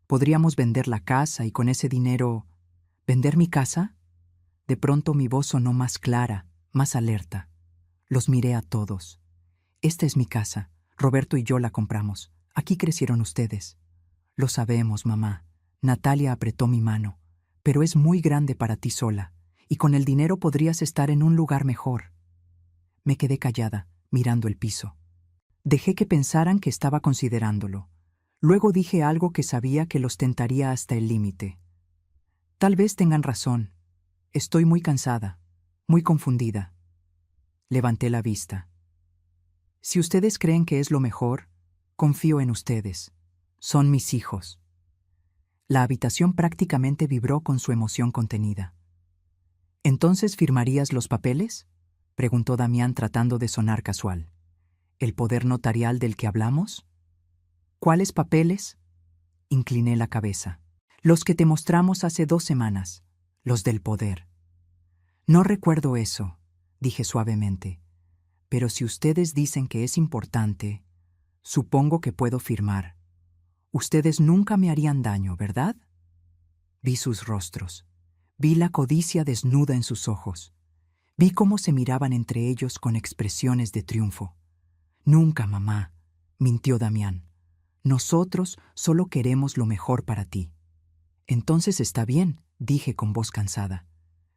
Podríamos vender la casa y con ese dinero... ¿Vender mi casa? De pronto mi voz sonó más clara, más alerta. Los miré a todos. Esta es mi casa. Roberto y yo la compramos. Aquí crecieron ustedes. Lo sabemos, mamá. Natalia apretó mi mano. Pero es muy grande para ti sola, y con el dinero podrías estar en un lugar mejor. Me quedé callada, mirando el piso. Dejé que pensaran que estaba considerándolo. Luego dije algo que sabía que los tentaría hasta el límite. Tal vez tengan razón. Estoy muy cansada, muy confundida. Levanté la vista. Si ustedes creen que es lo mejor, confío en ustedes. Son mis hijos. La habitación prácticamente vibró con su emoción contenida. ¿Entonces firmarías los papeles?, preguntó Damián tratando de sonar casual. ¿El poder notarial del que hablamos? ¿Cuáles papeles? Incliné la cabeza. Los que te mostramos hace 2 semanas, los del poder. No recuerdo eso, dije suavemente, pero si ustedes dicen que es importante, supongo que puedo firmar. Ustedes nunca me harían daño, ¿verdad? Vi sus rostros. Vi la codicia desnuda en sus ojos. Vi cómo se miraban entre ellos con expresiones de triunfo. Nunca, mamá, mintió Damián. Nosotros solo queremos lo mejor para ti. Entonces está bien, dije con voz cansada.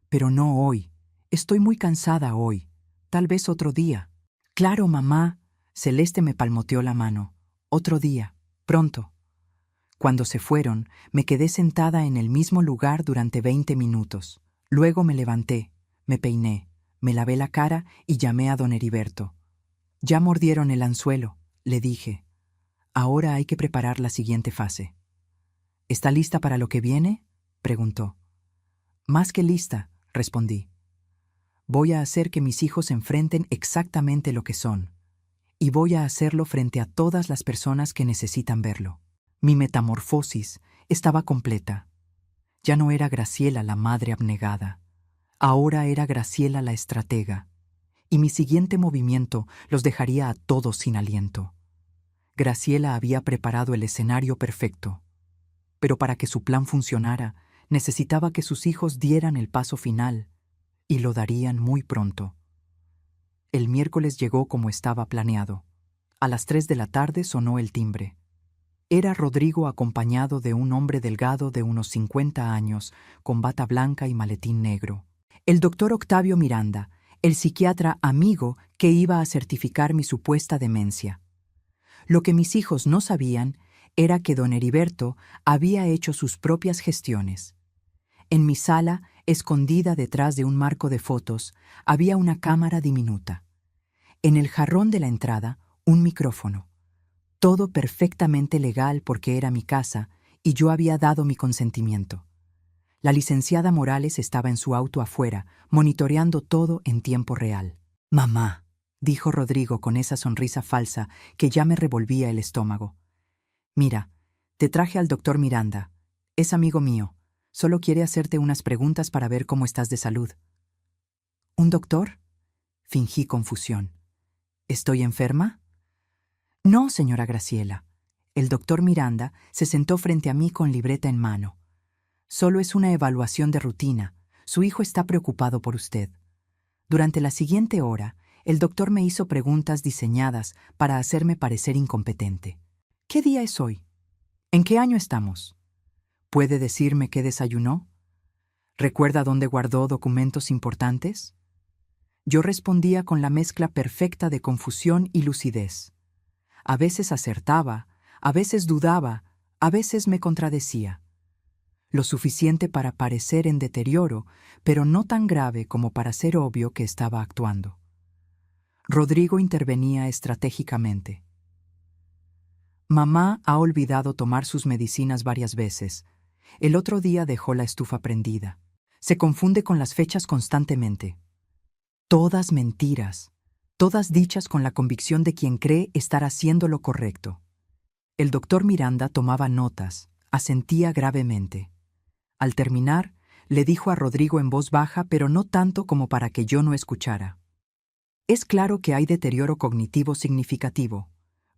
Pero no hoy. Estoy muy cansada hoy. Tal vez otro día. Claro, mamá. Celeste me palmoteó la mano. Otro día. Pronto. Cuando se fueron, me quedé sentada en el mismo lugar durante 20 minutos. Luego me levanté, me peiné, me lavé la cara y llamé a don Heriberto. Ya mordieron el anzuelo, le dije. Ahora hay que preparar la siguiente fase. ¿Está lista para lo que viene?, preguntó. Más que lista, respondí. Voy a hacer que mis hijos enfrenten exactamente lo que son. Y voy a hacerlo frente a todas las personas que necesitan verlo. Mi metamorfosis estaba completa. Ya no era Graciela la madre abnegada. Ahora era Graciela la estratega. Y mi siguiente movimiento los dejaría a todos sin aliento. Graciela había preparado el escenario perfecto. Pero para que su plan funcionara, necesitaba que sus hijos dieran el paso final, y lo darían muy pronto. El miércoles llegó como estaba planeado. A las 3 de la tarde sonó el timbre. Era Rodrigo acompañado de un hombre delgado de unos 50 años, con bata blanca y maletín negro. El doctor Octavio Miranda, el psiquiatra amigo que iba a certificar mi supuesta demencia. Lo que mis hijos no sabían era que don Heriberto había hecho sus propias gestiones. En mi sala, escondida detrás de un marco de fotos, había una cámara diminuta. En el jarrón de la entrada, un micrófono. Todo perfectamente legal porque era mi casa y yo había dado mi consentimiento. La licenciada Morales estaba en su auto afuera, monitoreando todo en tiempo real. «Mamá», dijo Rodrigo con esa sonrisa falsa que ya me revolvía el estómago. «Mira, te traje al doctor Miranda. Es amigo mío. Solo quiere hacerte unas preguntas para ver cómo estás de salud». «¿Un doctor?», fingí confusión. «¿Estoy enferma?». «No, señora Graciela». El doctor Miranda se sentó frente a mí con libreta en mano. «Solo es una evaluación de rutina. Su hijo está preocupado por usted». Durante la siguiente hora, el doctor me hizo preguntas diseñadas para hacerme parecer incompetente. «¿Qué día es hoy? ¿En qué año estamos? ¿Puede decirme qué desayunó? ¿Recuerda dónde guardó documentos importantes?». Yo respondía con la mezcla perfecta de confusión y lucidez. A veces acertaba, a veces dudaba, a veces me contradecía. Lo suficiente para parecer en deterioro, pero no tan grave como para ser obvio que estaba actuando. Rodrigo intervenía estratégicamente. «Mamá ha olvidado tomar sus medicinas varias veces. El otro día dejó la estufa prendida. Se confunde con las fechas constantemente». Todas mentiras, todas dichas con la convicción de quien cree estar haciendo lo correcto. El doctor Miranda tomaba notas, asentía gravemente. Al terminar, le dijo a Rodrigo en voz baja, pero no tanto como para que yo no escuchara. «Es claro que hay deterioro cognitivo significativo.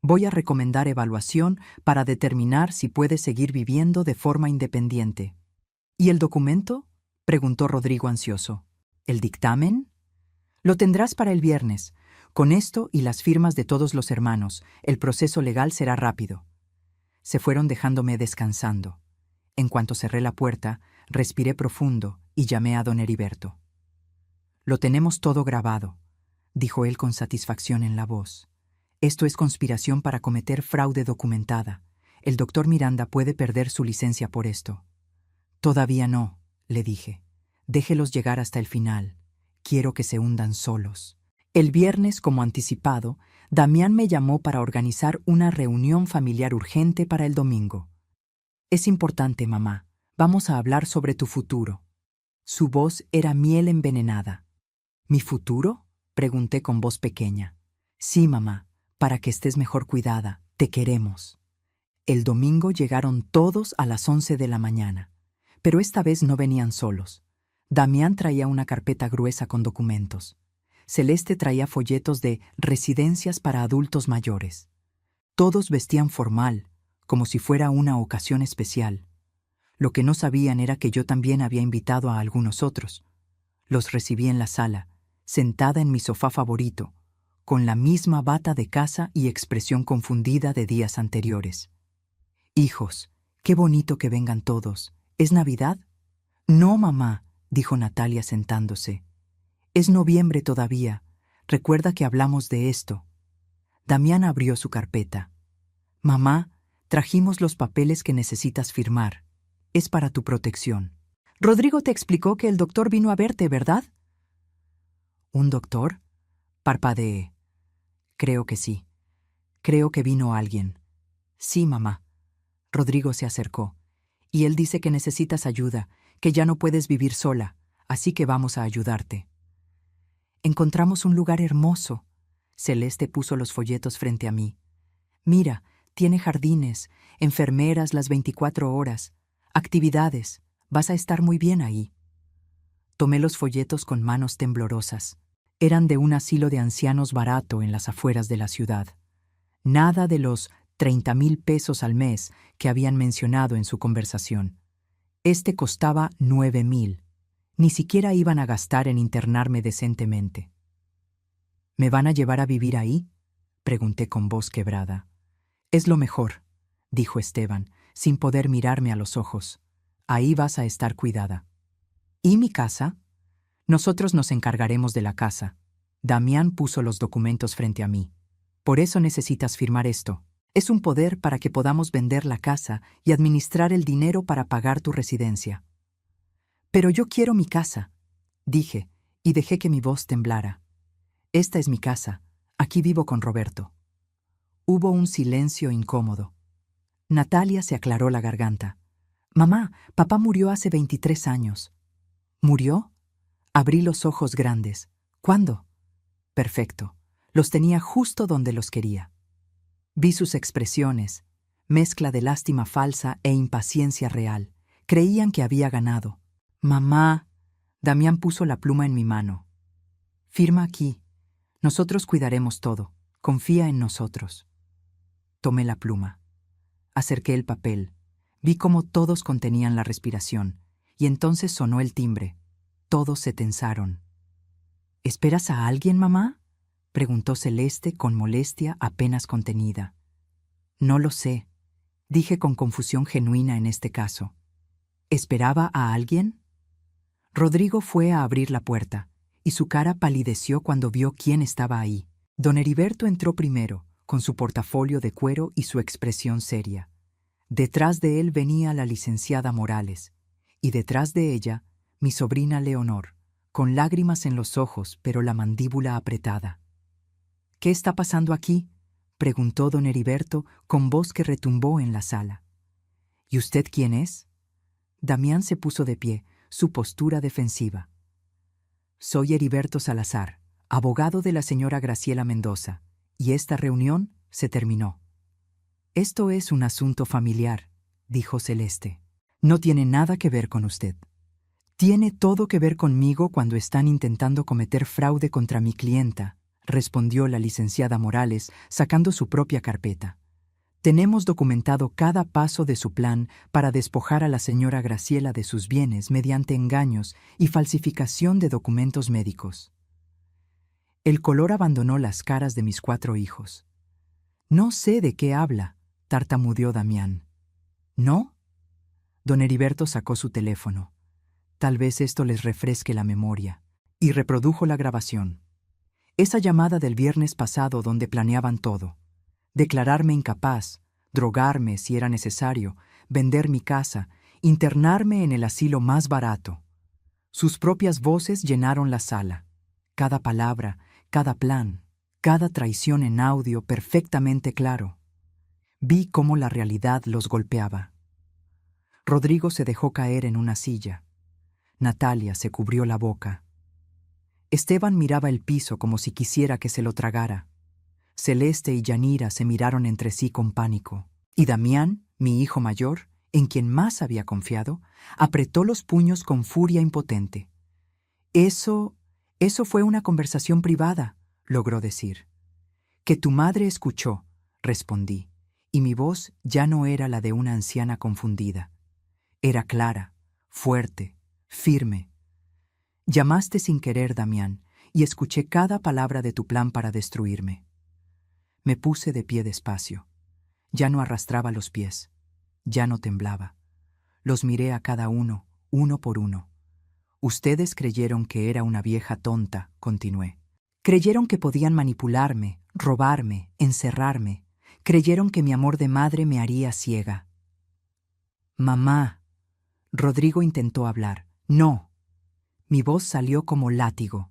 Voy a recomendar evaluación para determinar si puede seguir viviendo de forma independiente». «¿Y el documento?», preguntó Rodrigo ansioso. «¿El dictamen?». «Lo tendrás para el viernes. Con esto y las firmas de todos los hermanos, el proceso legal será rápido. Se fueron dejándome descansando. En cuanto cerré la puerta, respiré profundo y llamé a don Heriberto. «Lo tenemos todo grabado», dijo él con satisfacción en la voz. «Esto es conspiración para cometer fraude documentada. El doctor Miranda puede perder su licencia por esto». «Todavía no», le dije. «Déjelos llegar hasta el final. Quiero que se hundan solos». El viernes, como anticipado, Damián me llamó para organizar una reunión familiar urgente para el domingo. «Es importante, mamá. Vamos a hablar sobre tu futuro». Su voz era miel envenenada. «¿Mi futuro?», pregunté con voz pequeña. «Sí, mamá, para que estés mejor cuidada. Te queremos». El domingo llegaron todos a las 11 de la mañana, pero esta vez no venían solos. Damián traía una carpeta gruesa con documentos. Celeste traía folletos de residencias para adultos mayores. Todos vestían formal, como si fuera una ocasión especial. Lo que no sabían era que yo también había invitado a algunos otros. Los recibí en la sala, sentada en mi sofá favorito, con la misma bata de casa y expresión confundida de días anteriores. «Hijos, qué bonito que vengan todos. ¿Es Navidad?» «No, mamá», dijo Natalia sentándose. «Es noviembre todavía. Recuerda que hablamos de esto». Damián abrió su carpeta. «Mamá, trajimos los papeles que necesitas firmar. Es para tu protección». «Rodrigo te explicó que el doctor vino a verte, ¿verdad?» «¿Un doctor?», parpadeé. «Creo que sí. Creo que vino alguien». «Sí, mamá». Rodrigo se acercó. «Y él dice que necesitas ayuda, que ya no puedes vivir sola, así que vamos a ayudarte». «Encontramos un lugar hermoso». Celeste puso los folletos frente a mí. «Mira, tiene jardines, enfermeras las 24 horas, actividades. Vas a estar muy bien ahí». Tomé los folletos con manos temblorosas. Eran de un asilo de ancianos barato en las afueras de la ciudad. Nada de los 30,000 pesos al mes que habían mencionado en su conversación. Este costaba 9,000. Ni siquiera iban a gastar en internarme decentemente. «¿Me van a llevar a vivir ahí?», pregunté con voz quebrada. «Es lo mejor», dijo Esteban, sin poder mirarme a los ojos. «Ahí vas a estar cuidada». «¿Y mi casa?» «Nosotros nos encargaremos de la casa». Damián puso los documentos frente a mí. «Por eso necesitas firmar esto. Es un poder para que podamos vender la casa y administrar el dinero para pagar tu residencia». «Pero yo quiero mi casa», dije, y dejé que mi voz temblara. «Esta es mi casa. Aquí vivo con Roberto». Hubo un silencio incómodo. Natalia se aclaró la garganta. «Mamá, papá murió hace 23 años». «¿Murió?». Abrí los ojos grandes. «¿Cuándo?». «Perfecto. Los tenía justo donde los quería». Vi sus expresiones, mezcla de lástima falsa e impaciencia real. Creían que había ganado. «Mamá», Damián puso la pluma en mi mano. «Firma aquí. Nosotros cuidaremos todo. Confía en nosotros». Tomé la pluma. Acerqué el papel. Vi cómo todos contenían la respiración, y entonces sonó el timbre. Todos se tensaron. «¿Esperas a alguien, mamá?», preguntó Celeste con molestia apenas contenida. «No lo sé», dije con confusión genuina en este caso. ¿Esperaba a alguien? Rodrigo fue a abrir la puerta, y su cara palideció cuando vio quién estaba ahí. Don Heriberto entró primero, con su portafolio de cuero y su expresión seria. Detrás de él venía la licenciada Morales, y detrás de ella, mi sobrina Leonor, con lágrimas en los ojos pero la mandíbula apretada. «¿Qué está pasando aquí?», preguntó don Heriberto con voz que retumbó en la sala. «¿Y usted quién es?». Damián se puso de pie, su postura defensiva. «Soy Heriberto Salazar, abogado de la señora Graciela Mendoza, y esta reunión se terminó». «Esto es un asunto familiar», dijo Celeste. «No tiene nada que ver con usted. Tiene todo que ver conmigo cuando están intentando cometer fraude contra mi clienta», respondió la licenciada Morales, sacando su propia carpeta. «Tenemos documentado cada paso de su plan para despojar a la señora Graciela de sus bienes mediante engaños y falsificación de documentos médicos». El color abandonó las caras de mis 4 hijos. «No sé de qué habla», tartamudeó Damián. «¿No?» Don Heriberto sacó su teléfono. Tal vez esto les refresque la memoria. Y reprodujo la grabación. Esa llamada del viernes pasado donde planeaban todo. Declararme incapaz, drogarme si era necesario, vender mi casa, internarme en el asilo más barato. Sus propias voces llenaron la sala. Cada palabra, cada plan, cada traición en audio perfectamente claro. Vi cómo la realidad los golpeaba. Rodrigo se dejó caer en una silla. Natalia se cubrió la boca. Esteban miraba el piso como si quisiera que se lo tragara. Celeste y Yanira se miraron entre sí con pánico. Y Damián, mi hijo mayor, en quien más había confiado, apretó los puños con furia impotente. Eso fue una conversación privada, logró decir. Que tu madre escuchó, respondí, y mi voz ya no era la de una anciana confundida. Era clara, fuerte, firme. Llamaste sin querer, Damián, y escuché cada palabra de tu plan para destruirme. Me puse de pie despacio. Ya no arrastraba los pies. Ya no temblaba. Los miré a cada uno, uno por uno. Ustedes creyeron que era una vieja tonta, continué. Creyeron que podían manipularme, robarme, encerrarme. Creyeron que mi amor de madre me haría ciega. Mamá. Rodrigo intentó hablar. No. Mi voz salió como látigo.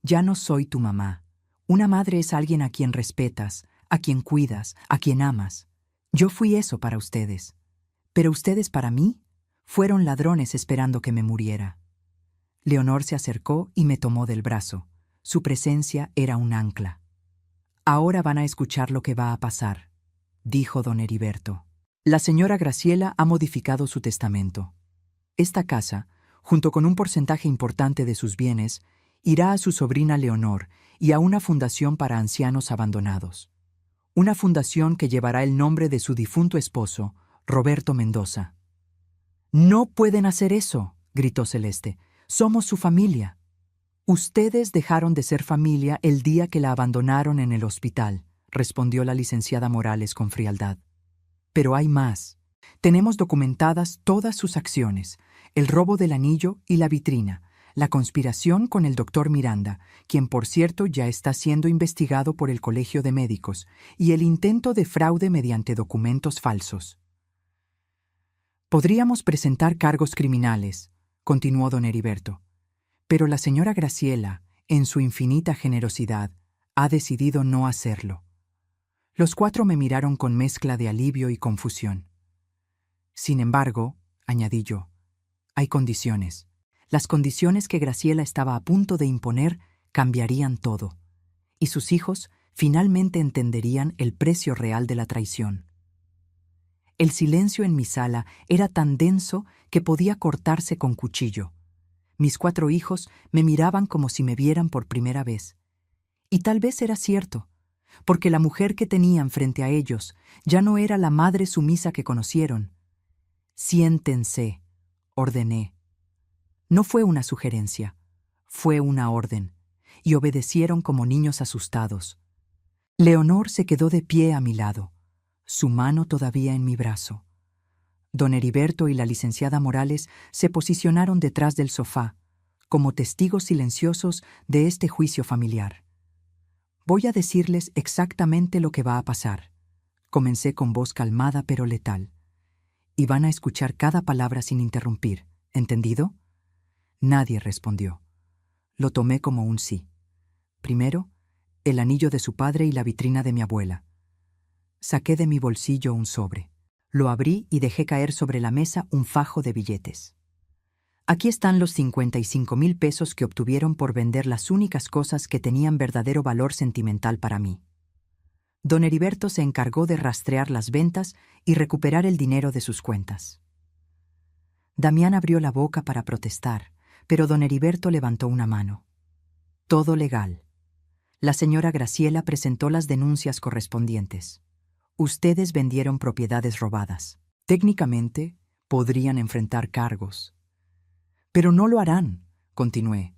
Ya no soy tu mamá. Una madre es alguien a quien respetas, a quien cuidas, a quien amas. Yo fui eso para ustedes. Pero ustedes para mí fueron ladrones esperando que me muriera. Leonor se acercó y me tomó del brazo. Su presencia era un ancla. Ahora van a escuchar lo que va a pasar, dijo don Heriberto. La señora Graciela ha modificado su testamento. Esta casa, junto con un porcentaje importante de sus bienes, irá a su sobrina Leonor y a una fundación para ancianos abandonados. Una fundación que llevará el nombre de su difunto esposo, Roberto Mendoza. «No pueden hacer eso», gritó Celeste. «Somos su familia». «Ustedes dejaron de ser familia el día que la abandonaron en el hospital», respondió la licenciada Morales con frialdad. «Pero hay más. Tenemos documentadas todas sus acciones, el robo del anillo y la vitrina, la conspiración con el doctor Miranda, quien por cierto ya está siendo investigado por el Colegio de Médicos, y el intento de fraude mediante documentos falsos. Podríamos presentar cargos criminales», continuó don Heriberto, «pero la señora Graciela, en su infinita generosidad, ha decidido no hacerlo». Los 4 me miraron con mezcla de alivio y confusión. «Sin embargo», añadí yo, «hay condiciones. Las condiciones que Graciela estaba a punto de imponer cambiarían todo, y sus hijos finalmente entenderían el precio real de la traición». El silencio en mi sala era tan denso que podía cortarse con cuchillo. Mis 4 hijos me miraban como si me vieran por primera vez. Y tal vez era cierto, porque la mujer que tenían frente a ellos ya no era la madre sumisa que conocieron. «Siéntense», ordené. No fue una sugerencia, fue una orden, y obedecieron como niños asustados. Leonor se quedó de pie a mi lado, su mano todavía en mi brazo. Don Heriberto y la licenciada Morales se posicionaron detrás del sofá, como testigos silenciosos de este juicio familiar. «Voy a decirles exactamente lo que va a pasar», comencé con voz calmada pero letal. «Y van a escuchar cada palabra sin interrumpir, ¿entendido?» Nadie respondió. Lo tomé como un sí. Primero, el anillo de su padre y la vitrina de mi abuela. Saqué de mi bolsillo un sobre. Lo abrí y dejé caer sobre la mesa un fajo de billetes. «Aquí están los 55,000 pesos que obtuvieron por vender las únicas cosas que tenían verdadero valor sentimental para mí». Don Heriberto se encargó de rastrear las ventas y recuperar el dinero de sus cuentas. Damián abrió la boca para protestar, pero don Heriberto levantó una mano. «Todo legal. La señora Graciela presentó las denuncias correspondientes. Ustedes vendieron propiedades robadas. Técnicamente, podrían enfrentar cargos. Pero no lo harán», continué,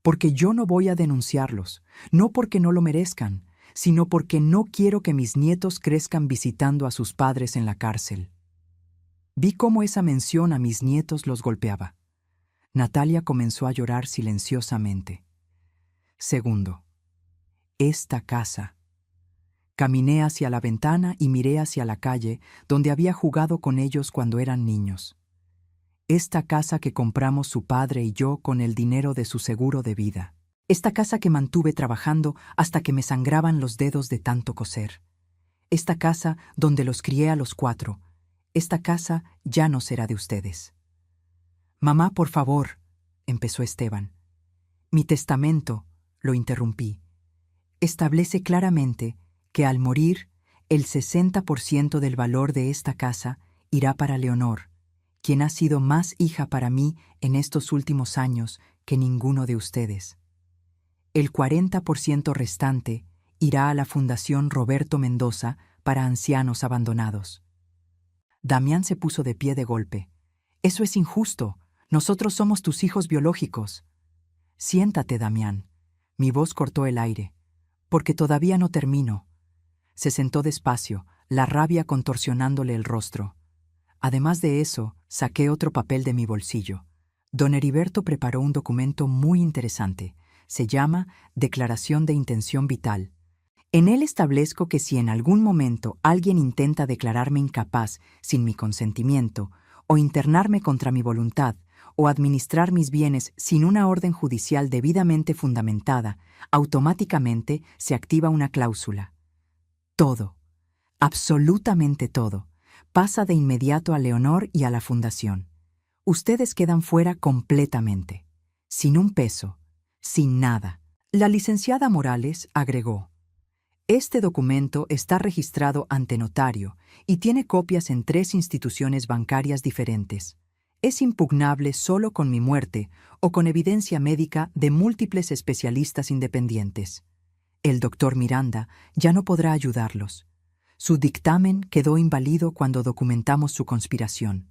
porque yo no voy a denunciarlos, no porque no lo merezcan, sino porque no quiero que mis nietos crezcan visitando a sus padres en la cárcel. Vi cómo esa mención a mis nietos los golpeaba. Natalia comenzó a llorar silenciosamente. Segundo, esta casa. Caminé hacia la ventana y miré hacia la calle donde había jugado con ellos cuando eran niños. Esta casa que compramos su padre y yo con el dinero de su seguro de vida. Esta casa que mantuve trabajando hasta que me sangraban los dedos de tanto coser. Esta casa donde los crié a los 4. Esta casa ya no será de ustedes. Mamá, por favor, empezó Esteban. Mi testamento, lo interrumpí, establece claramente que al morir, el 60% del valor de esta casa irá para Leonor, quien ha sido más hija para mí en estos últimos años que ninguno de ustedes. El 40% restante irá a la Fundación Roberto Mendoza para ancianos abandonados. Damián se puso de pie de golpe. Eso es injusto. Nosotros somos tus hijos biológicos. Siéntate, Damián. Mi voz cortó el aire. Porque todavía no termino. Se sentó despacio, la rabia contorsionándole el rostro. Además de eso, saqué otro papel de mi bolsillo. Don Heriberto preparó un documento muy interesante. Se llama Declaración de Intención Vital. En él establezco que si en algún momento alguien intenta declararme incapaz sin mi consentimiento, o internarme contra mi voluntad, o administrar mis bienes sin una orden judicial debidamente fundamentada, automáticamente se activa una cláusula. Todo, absolutamente todo, pasa de inmediato a Leonor y a la Fundación. Ustedes quedan fuera completamente, sin un peso, sin nada. La licenciada Morales agregó: este documento está registrado ante notario y tiene copias en 3 instituciones bancarias diferentes. Es impugnable solo con mi muerte o con evidencia médica de múltiples especialistas independientes. El doctor Miranda ya no podrá ayudarlos. Su dictamen quedó inválido cuando documentamos su conspiración.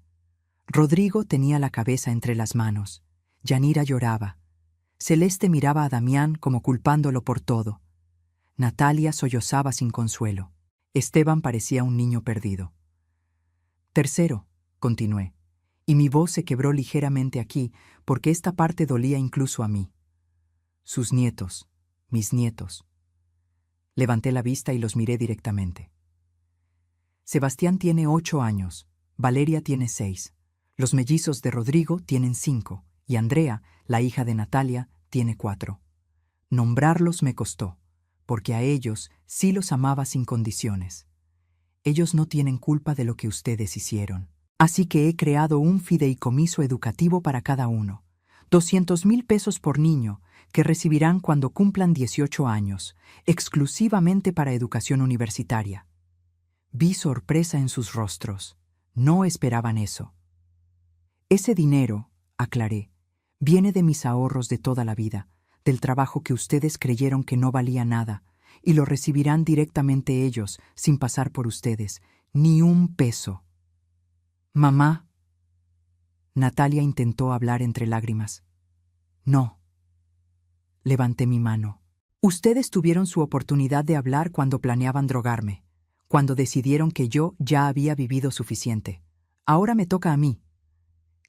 Rodrigo tenía la cabeza entre las manos. Yanira lloraba. Celeste miraba a Damián como culpándolo por todo. Natalia sollozaba sin consuelo. Esteban parecía un niño perdido. Tercero, continué, y mi voz se quebró ligeramente aquí porque esta parte dolía incluso a mí. Sus nietos, mis nietos. Levanté la vista y los miré directamente. Sebastián tiene 8 años, Valeria tiene 6, los mellizos de Rodrigo tienen 5 y Andrea, la hija de Natalia, tiene 4. Nombrarlos me costó, porque a ellos sí los amaba sin condiciones. Ellos no tienen culpa de lo que ustedes hicieron. Así que he creado un fideicomiso educativo para cada uno. 200,000 pesos por niño, que recibirán cuando cumplan 18 años, exclusivamente para educación universitaria. Vi sorpresa en sus rostros. No esperaban eso. Ese dinero, aclaré, viene de mis ahorros de toda la vida, del trabajo que ustedes creyeron que no valía nada, y lo recibirán directamente ellos, sin pasar por ustedes, ni un peso. Mamá. Natalia intentó hablar entre lágrimas. No. Levanté mi mano. Ustedes tuvieron su oportunidad de hablar cuando planeaban drogarme, cuando decidieron que yo ya había vivido suficiente. Ahora me toca a mí.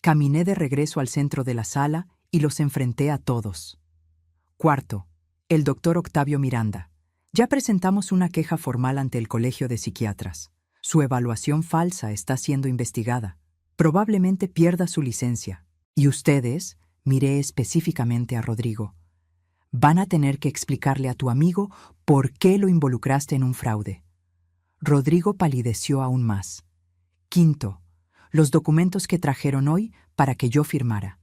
Caminé de regreso al centro de la sala y los enfrenté a todos. Cuarto, el doctor Octavio Miranda. Ya presentamos una queja formal ante el Colegio de Psiquiatras. Su evaluación falsa está siendo investigada. Probablemente pierda su licencia. Y ustedes, miré específicamente a Rodrigo, van a tener que explicarle a tu amigo por qué lo involucraste en un fraude. Rodrigo palideció aún más. Quinto, los documentos que trajeron hoy para que yo firmara.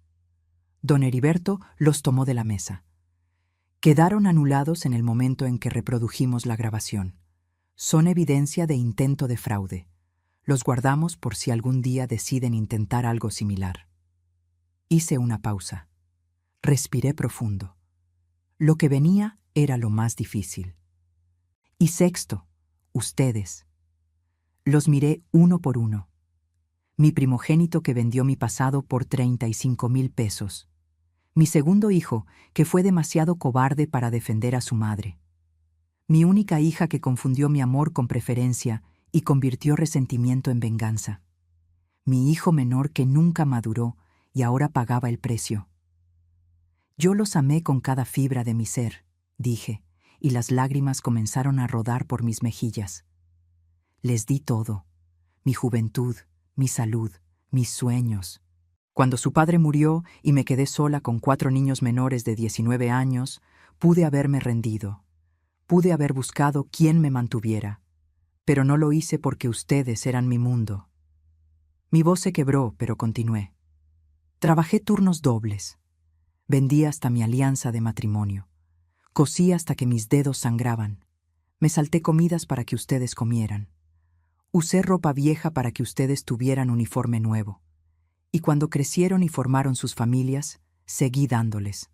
Don Heriberto los tomó de la mesa. Quedaron anulados en el momento en que reprodujimos la grabación. Son evidencia de intento de fraude. Los guardamos por si algún día deciden intentar algo similar. Hice una pausa. Respiré profundo. Lo que venía era lo más difícil. Y sexto, ustedes. Los miré uno por uno. Mi primogénito que vendió mi pasado por 35,000 pesos. Mi segundo hijo, que fue demasiado cobarde para defender a su madre. Mi única hija que confundió mi amor con preferencia y convirtió resentimiento en venganza. Mi hijo menor que nunca maduró y ahora pagaba el precio. Yo los amé con cada fibra de mi ser, dije, y las lágrimas comenzaron a rodar por mis mejillas. Les di todo, mi juventud, mi salud, mis sueños. Cuando su padre murió y me quedé sola con 4 niños menores de 19 años, pude haberme rendido. Pude haber buscado quien me mantuviera, pero no lo hice porque ustedes eran mi mundo. Mi voz se quebró, pero continué. Trabajé turnos dobles. Vendí hasta mi alianza de matrimonio. Cosí hasta que mis dedos sangraban. Me salté comidas para que ustedes comieran. Usé ropa vieja para que ustedes tuvieran uniforme nuevo. Y cuando crecieron y formaron sus familias, seguí dándoles.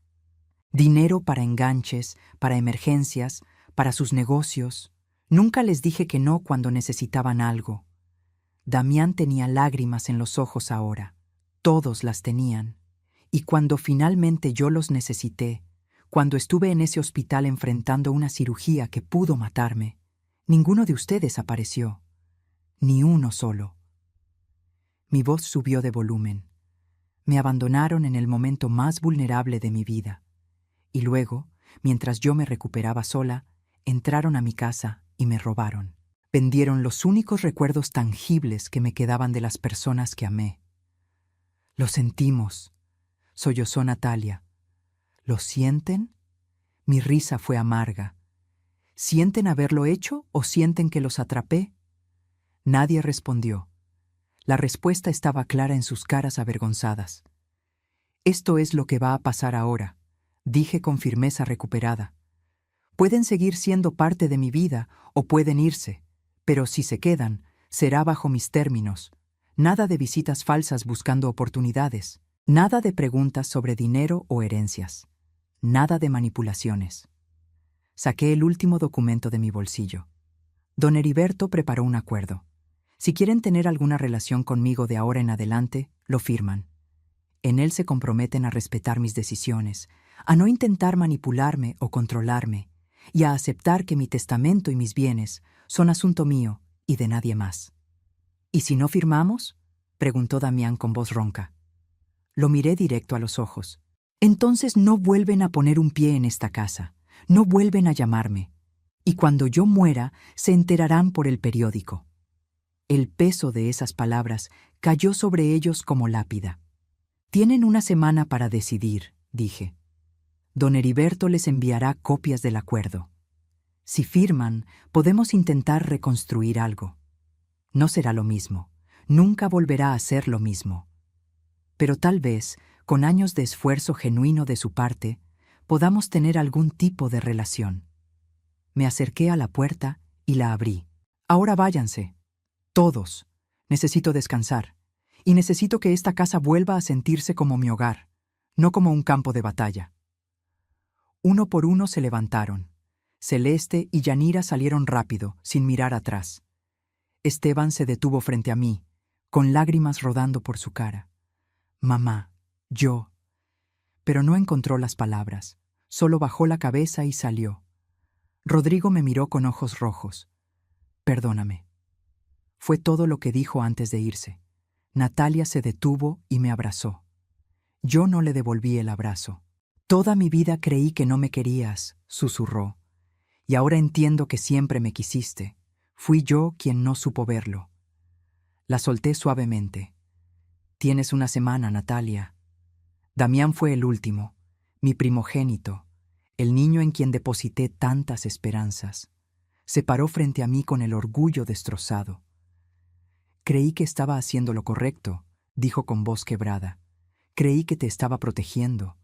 Dinero para enganches, para emergencias, para sus negocios. Nunca les dije que no cuando necesitaban algo. Damián tenía lágrimas en los ojos ahora. Todos las tenían. Y cuando finalmente yo los necesité, cuando estuve en ese hospital enfrentando una cirugía que pudo matarme, ninguno de ustedes apareció. Ni uno solo. Mi voz subió de volumen. Me abandonaron en el momento más vulnerable de mi vida. Y luego, mientras yo me recuperaba sola, entraron a mi casa y me robaron. Vendieron los únicos recuerdos tangibles que me quedaban de las personas que amé. Lo sentimos, sollozó Natalia. ¿Lo sienten? Mi risa fue amarga. ¿Sienten haberlo hecho o sienten que los atrapé? Nadie respondió. La respuesta estaba clara en sus caras avergonzadas. Esto es lo que va a pasar ahora, dije con firmeza recuperada. Pueden seguir siendo parte de mi vida o pueden irse, pero si se quedan, será bajo mis términos. Nada de visitas falsas buscando oportunidades. Nada de preguntas sobre dinero o herencias. Nada de manipulaciones. Saqué el último documento de mi bolsillo. Don Heriberto preparó un acuerdo. Si quieren tener alguna relación conmigo de ahora en adelante, lo firman. En él se comprometen a respetar mis decisiones, a no intentar manipularme o controlarme, y a aceptar que mi testamento y mis bienes son asunto mío y de nadie más. ¿Y si no firmamos?, preguntó Damián con voz ronca. Lo miré directo a los ojos. Entonces no vuelven a poner un pie en esta casa, no vuelven a llamarme, y cuando yo muera se enterarán por el periódico. El peso de esas palabras cayó sobre ellos como lápida. Tienen una semana para decidir, dije. Don Heriberto les enviará copias del acuerdo. Si firman, podemos intentar reconstruir algo. No será lo mismo, nunca volverá a ser lo mismo. Pero tal vez, con años de esfuerzo genuino de su parte, podamos tener algún tipo de relación. Me acerqué a la puerta y la abrí. Ahora váyanse. Todos. Necesito descansar. Y necesito que esta casa vuelva a sentirse como mi hogar, no como un campo de batalla. Uno por uno se levantaron. Celeste y Yanira salieron rápido, sin mirar atrás. Esteban se detuvo frente a mí, con lágrimas rodando por su cara. Mamá, yo. Pero no encontró las palabras, solo bajó la cabeza y salió. Rodrigo me miró con ojos rojos. Perdóname. Fue todo lo que dijo antes de irse. Natalia se detuvo y me abrazó. Yo no le devolví el abrazo. Toda mi vida creí que no me querías, susurró. Y ahora entiendo que siempre me quisiste. Fui yo quien no supo verlo. La solté suavemente. Tienes una semana, Natalia. Damián fue el último, mi primogénito, el niño en quien deposité tantas esperanzas. Se paró frente a mí con el orgullo destrozado. Creí que estaba haciendo lo correcto, dijo con voz quebrada. Creí que te estaba protegiendo.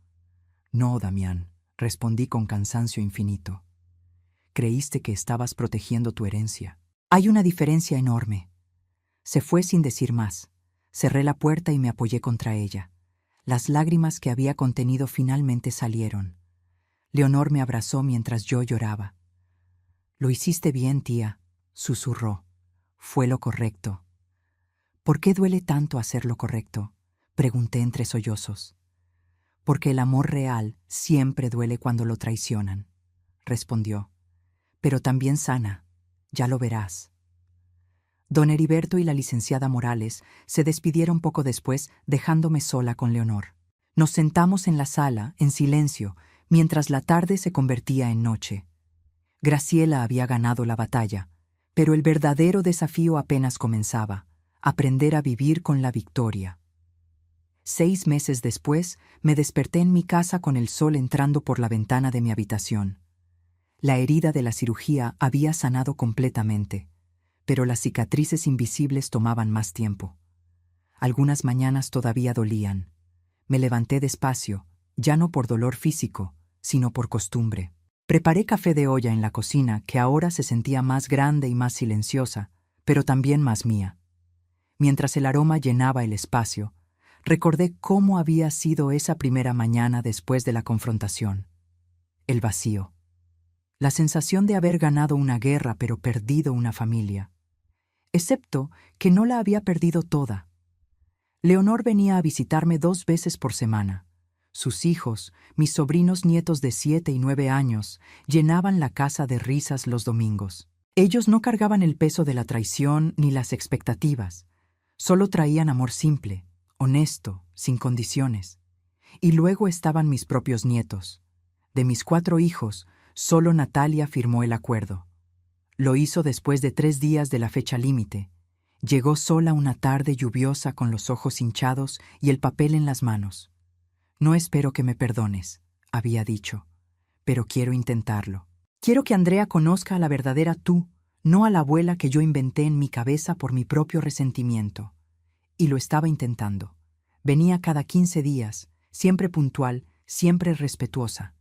No, Damián, respondí con cansancio infinito. Creíste que estabas protegiendo tu herencia. Hay una diferencia enorme. Se fue sin decir más. Cerré la puerta y me apoyé contra ella. Las lágrimas que había contenido finalmente salieron. Leonor me abrazó mientras yo lloraba. Lo hiciste bien, tía, susurró. Fue lo correcto. ¿Por qué duele tanto hacer lo correcto?, pregunté entre sollozos. Porque el amor real siempre duele cuando lo traicionan, respondió. Pero también sana, ya lo verás. Don Heriberto y la licenciada Morales se despidieron poco después, dejándome sola con Leonor. Nos sentamos en la sala, en silencio, mientras la tarde se convertía en noche. Graciela había ganado la batalla, pero el verdadero desafío apenas comenzaba: aprender a vivir con la victoria. 6 meses después, me desperté en mi casa con el sol entrando por la ventana de mi habitación. La herida de la cirugía había sanado completamente, pero las cicatrices invisibles tomaban más tiempo. Algunas mañanas todavía dolían. Me levanté despacio, ya no por dolor físico, sino por costumbre. Preparé café de olla en la cocina, que ahora se sentía más grande y más silenciosa, pero también más mía. Mientras el aroma llenaba el espacio, recordé cómo había sido esa primera mañana después de la confrontación. El vacío. La sensación de haber ganado una guerra pero perdido una familia. Excepto que no la había perdido toda. Leonor venía a visitarme 2 veces por semana. Sus hijos, mis sobrinos nietos de 7 y 9 años, llenaban la casa de risas los domingos. Ellos no cargaban el peso de la traición ni las expectativas. Solo traían amor simple, honesto, sin condiciones. Y luego estaban mis propios nietos. De mis 4 hijos, solo Natalia firmó el acuerdo. Lo hizo después de 3 días de la fecha límite. Llegó sola una tarde lluviosa con los ojos hinchados y el papel en las manos. No espero que me perdones, había dicho, pero quiero intentarlo. Quiero que Andrea conozca a la verdadera tú, no a la abuela que yo inventé en mi cabeza por mi propio resentimiento. Y lo estaba intentando. Venía cada 15 días, siempre puntual, siempre respetuosa.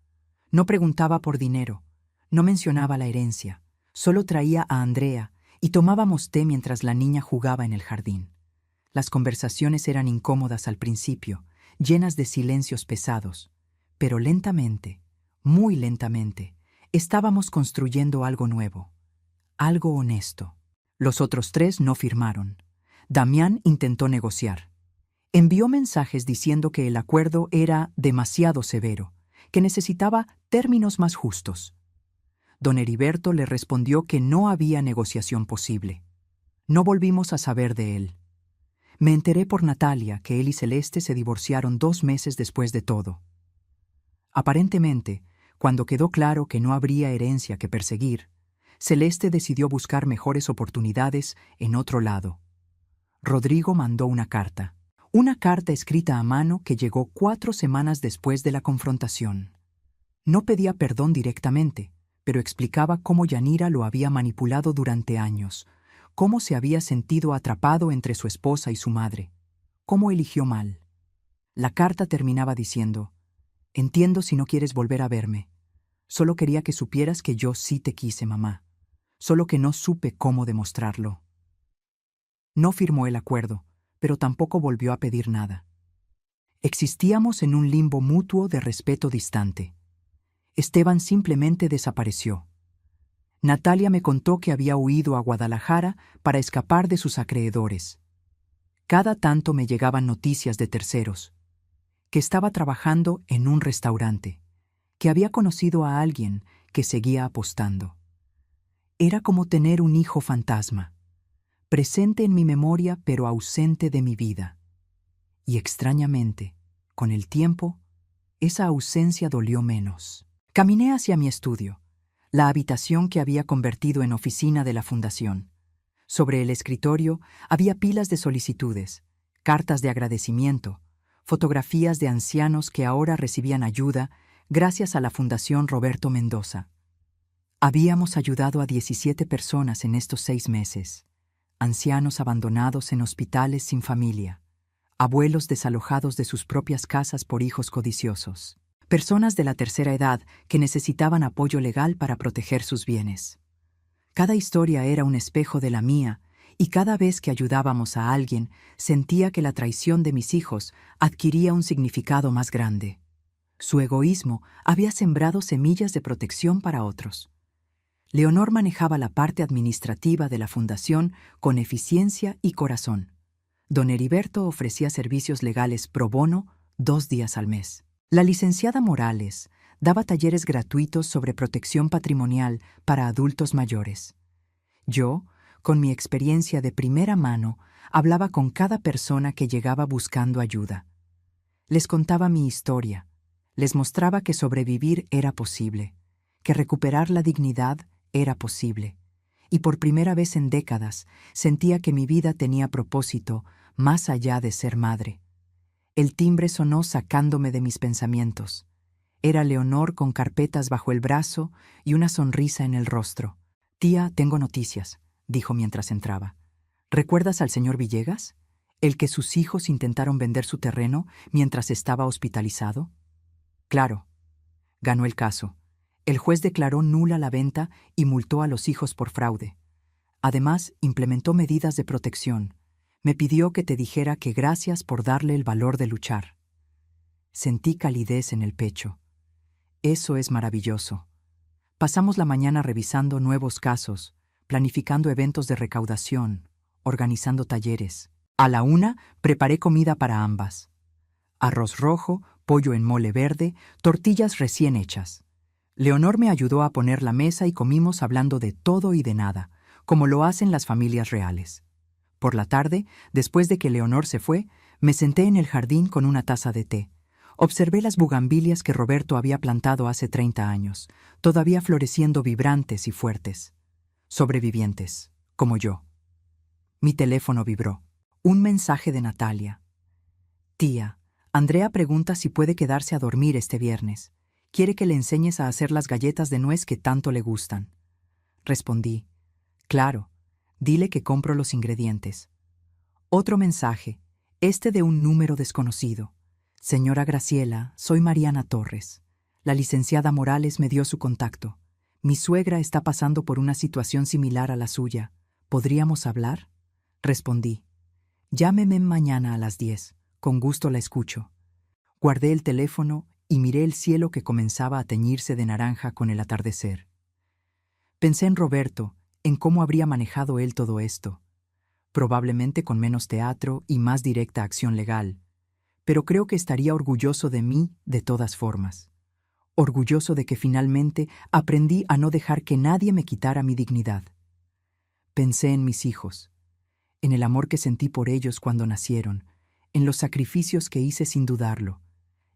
No preguntaba por dinero, no mencionaba la herencia, solo traía a Andrea y tomábamos té mientras la niña jugaba en el jardín. Las conversaciones eran incómodas al principio, llenas de silencios pesados, pero lentamente, muy lentamente, estábamos construyendo algo nuevo, algo honesto. Los otros 3 no firmaron. Damián intentó negociar. Envió mensajes diciendo que el acuerdo era demasiado severo, que necesitaba términos más justos. Don Heriberto le respondió que no había negociación posible. No volvimos a saber de él. Me enteré por Natalia que él y Celeste se divorciaron 2 meses después de todo. Aparentemente, cuando quedó claro que no habría herencia que perseguir, Celeste decidió buscar mejores oportunidades en otro lado. Rodrigo mandó una carta escrita a mano que llegó 4 semanas después de la confrontación. No pedía perdón directamente, pero explicaba cómo Yanira lo había manipulado durante años, cómo se había sentido atrapado entre su esposa y su madre, cómo eligió mal. La carta terminaba diciendo: «Entiendo si no quieres volver a verme. Solo quería que supieras que yo sí te quise, mamá. Solo que no supe cómo demostrarlo». No firmó el acuerdo, pero tampoco volvió a pedir nada. Existíamos en un limbo mutuo de respeto distante. Esteban simplemente desapareció. Natalia me contó que había huido a Guadalajara para escapar de sus acreedores. Cada tanto me llegaban noticias de terceros, que estaba trabajando en un restaurante, que había conocido a alguien que seguía apostando. Era como tener un hijo fantasma, presente en mi memoria pero ausente de mi vida. Y extrañamente, con el tiempo, esa ausencia dolió menos. Caminé hacia mi estudio, la habitación que había convertido en oficina de la fundación. Sobre el escritorio había pilas de solicitudes, cartas de agradecimiento, fotografías de ancianos que ahora recibían ayuda gracias a la Fundación Roberto Mendoza. Habíamos ayudado a 17 personas en estos 6 meses, ancianos abandonados en hospitales sin familia, abuelos desalojados de sus propias casas por hijos codiciosos, personas de la tercera edad que necesitaban apoyo legal para proteger sus bienes. Cada historia era un espejo de la mía, y cada vez que ayudábamos a alguien, sentía que la traición de mis hijos adquiría un significado más grande. Su egoísmo había sembrado semillas de protección para otros. Leonor manejaba la parte administrativa de la fundación con eficiencia y corazón. Don Heriberto ofrecía servicios legales pro bono 2 días al mes. La licenciada Morales daba talleres gratuitos sobre protección patrimonial para adultos mayores. Yo, con mi experiencia de primera mano, hablaba con cada persona que llegaba buscando ayuda. Les contaba mi historia, les mostraba que sobrevivir era posible, que recuperar la dignidad era posible, y por primera vez en décadas sentía que mi vida tenía propósito más allá de ser madre. El timbre sonó sacándome de mis pensamientos. Era Leonor con carpetas bajo el brazo y una sonrisa en el rostro. «Tía, tengo noticias», dijo mientras entraba. «¿Recuerdas al señor Villegas? ¿El que sus hijos intentaron vender su terreno mientras estaba hospitalizado?» «Claro». Ganó el caso. El juez declaró nula la venta y multó a los hijos por fraude. Además, implementó medidas de protección. Me pidió que te dijera que gracias por darle el valor de luchar. Sentí calidez en el pecho. Eso es maravilloso. Pasamos la mañana revisando nuevos casos, planificando eventos de recaudación, organizando talleres. A la 1 preparé comida para ambas. Arroz rojo, pollo en mole verde, tortillas recién hechas. Leonor me ayudó a poner la mesa y comimos hablando de todo y de nada, como lo hacen las familias reales. Por la tarde, después de que Leonor se fue, me senté en el jardín con una taza de té. Observé las bugambilias que Roberto había plantado hace 30 años, todavía floreciendo vibrantes y fuertes. Sobrevivientes, como yo. Mi teléfono vibró. Un mensaje de Natalia. «Tía, Andrea pregunta si puede quedarse a dormir este viernes. Quiere que le enseñes a hacer las galletas de nuez que tanto le gustan». Respondí. «Claro, dile que compro los ingredientes». Otro mensaje, este de un número desconocido. «Señora Graciela, soy Mariana Torres. La licenciada Morales me dio su contacto. Mi suegra está pasando por una situación similar a la suya. ¿Podríamos hablar?» Respondí. «Llámeme mañana a las 10. Con gusto la escucho». Guardé el teléfono y miré el cielo que comenzaba a teñirse de naranja con el atardecer. Pensé en Roberto, en cómo habría manejado él todo esto. Probablemente con menos teatro y más directa acción legal. Pero creo que estaría orgulloso de mí de todas formas. Orgulloso de que finalmente aprendí a no dejar que nadie me quitara mi dignidad. Pensé en mis hijos, en el amor que sentí por ellos cuando nacieron, en los sacrificios que hice sin dudarlo,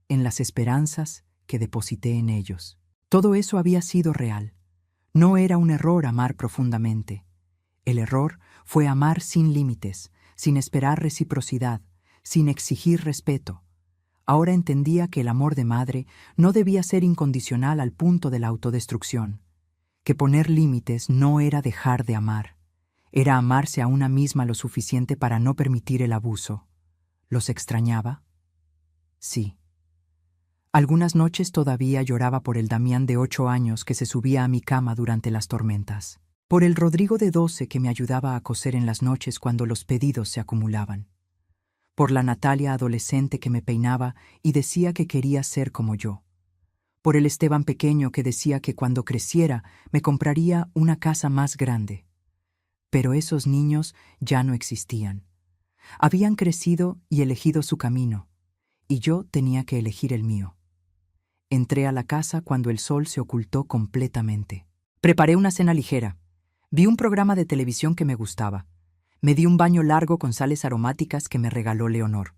en las esperanzas que deposité en ellos. Todo eso había sido real. No era un error amar profundamente. El error fue amar sin límites, sin esperar reciprocidad, sin exigir respeto. Ahora entendía que el amor de madre no debía ser incondicional al punto de la autodestrucción, que poner límites no era dejar de amar, era amarse a una misma lo suficiente para no permitir el abuso. ¿Los extrañaba? Sí. Algunas noches todavía lloraba por el Damián de 8 años que se subía a mi cama durante las tormentas, por el Rodrigo de 12 que me ayudaba a coser en las noches cuando los pedidos se acumulaban, por la Natalia adolescente que me peinaba y decía que quería ser como yo, por el Esteban pequeño que decía que cuando creciera me compraría una casa más grande. Pero esos niños ya no existían. Habían crecido y elegido su camino, y yo tenía que elegir el mío. Entré a la casa cuando el sol se ocultó completamente. Preparé una cena ligera. Vi un programa de televisión que me gustaba. Me di un baño largo con sales aromáticas que me regaló Leonor.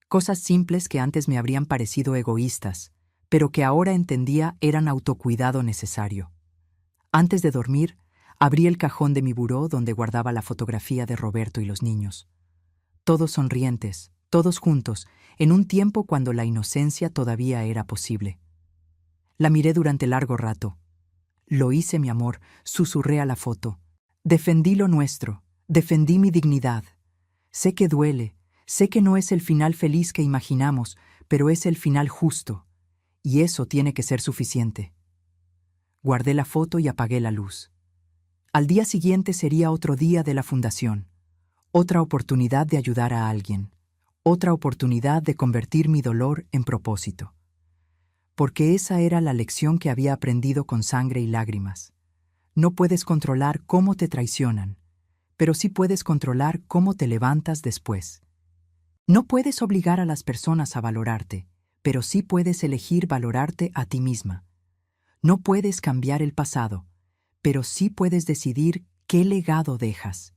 Cosas simples que antes me habrían parecido egoístas, pero que ahora entendía eran autocuidado necesario. Antes de dormir, abrí el cajón de mi buró donde guardaba la fotografía de Roberto y los niños. Todos sonrientes, todos juntos, en un tiempo cuando la inocencia todavía era posible. La miré durante largo rato. «Lo hice, mi amor», susurré a la foto. «Defendí lo nuestro, defendí mi dignidad. Sé que duele, sé que no es el final feliz que imaginamos, pero es el final justo, y eso tiene que ser suficiente». Guardé la foto y apagué la luz. Al día siguiente sería otro día de la fundación, otra oportunidad de ayudar a alguien, otra oportunidad de convertir mi dolor en propósito. Porque esa era la lección que había aprendido con sangre y lágrimas. No puedes controlar cómo te traicionan, pero sí puedes controlar cómo te levantas después. No puedes obligar a las personas a valorarte, pero sí puedes elegir valorarte a ti misma. No puedes cambiar el pasado, pero sí puedes decidir qué legado dejas.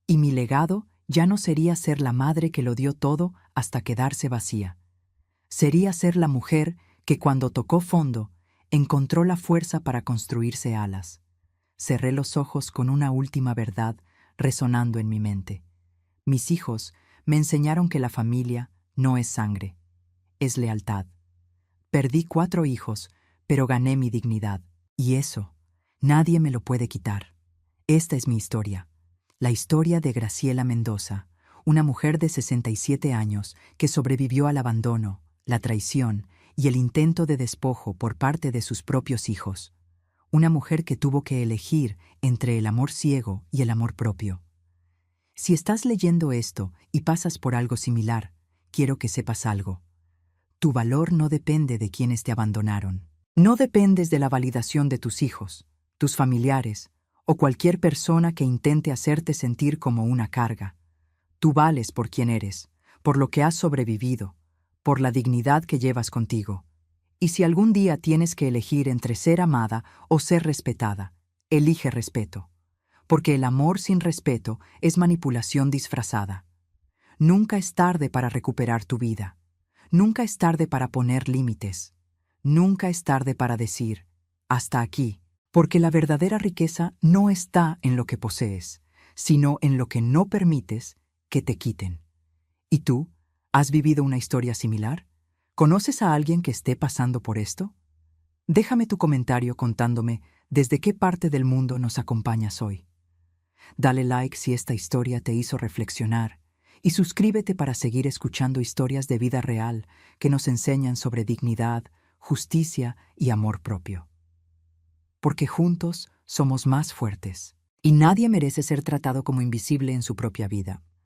Y mi legado ya no sería ser la madre que lo dio todo hasta quedarse vacía. Sería ser la mujer que cuando tocó fondo, encontró la fuerza para construirse alas. Cerré los ojos con una última verdad resonando en mi mente. Mis hijos me enseñaron que la familia no es sangre, es lealtad. Perdí 4 hijos, pero gané mi dignidad. Y eso, nadie me lo puede quitar. Esta es mi historia. La historia de Graciela Mendoza, una mujer de 67 años que sobrevivió al abandono, la traición y el intento de despojo por parte de sus propios hijos. Una mujer que tuvo que elegir entre el amor ciego y el amor propio. Si estás leyendo esto y pasas por algo similar, quiero que sepas algo. Tu valor no depende de quienes te abandonaron. No dependes de la validación de tus hijos, tus familiares o cualquier persona que intente hacerte sentir como una carga. Tú vales por quien eres, por lo que has sobrevivido, por la dignidad que llevas contigo. Y si algún día tienes que elegir entre ser amada o ser respetada, elige respeto, porque el amor sin respeto es manipulación disfrazada. Nunca es tarde para recuperar tu vida. Nunca es tarde para poner límites. Nunca es tarde para decir, hasta aquí, porque la verdadera riqueza no está en lo que posees, sino en lo que no permites que te quiten. ¿Y tú? ¿Has vivido una historia similar? ¿Conoces a alguien que esté pasando por esto? Déjame tu comentario contándome desde qué parte del mundo nos acompañas hoy. Dale like si esta historia te hizo reflexionar y suscríbete para seguir escuchando historias de vida real que nos enseñan sobre dignidad, justicia y amor propio. Porque juntos somos más fuertes y nadie merece ser tratado como invisible en su propia vida.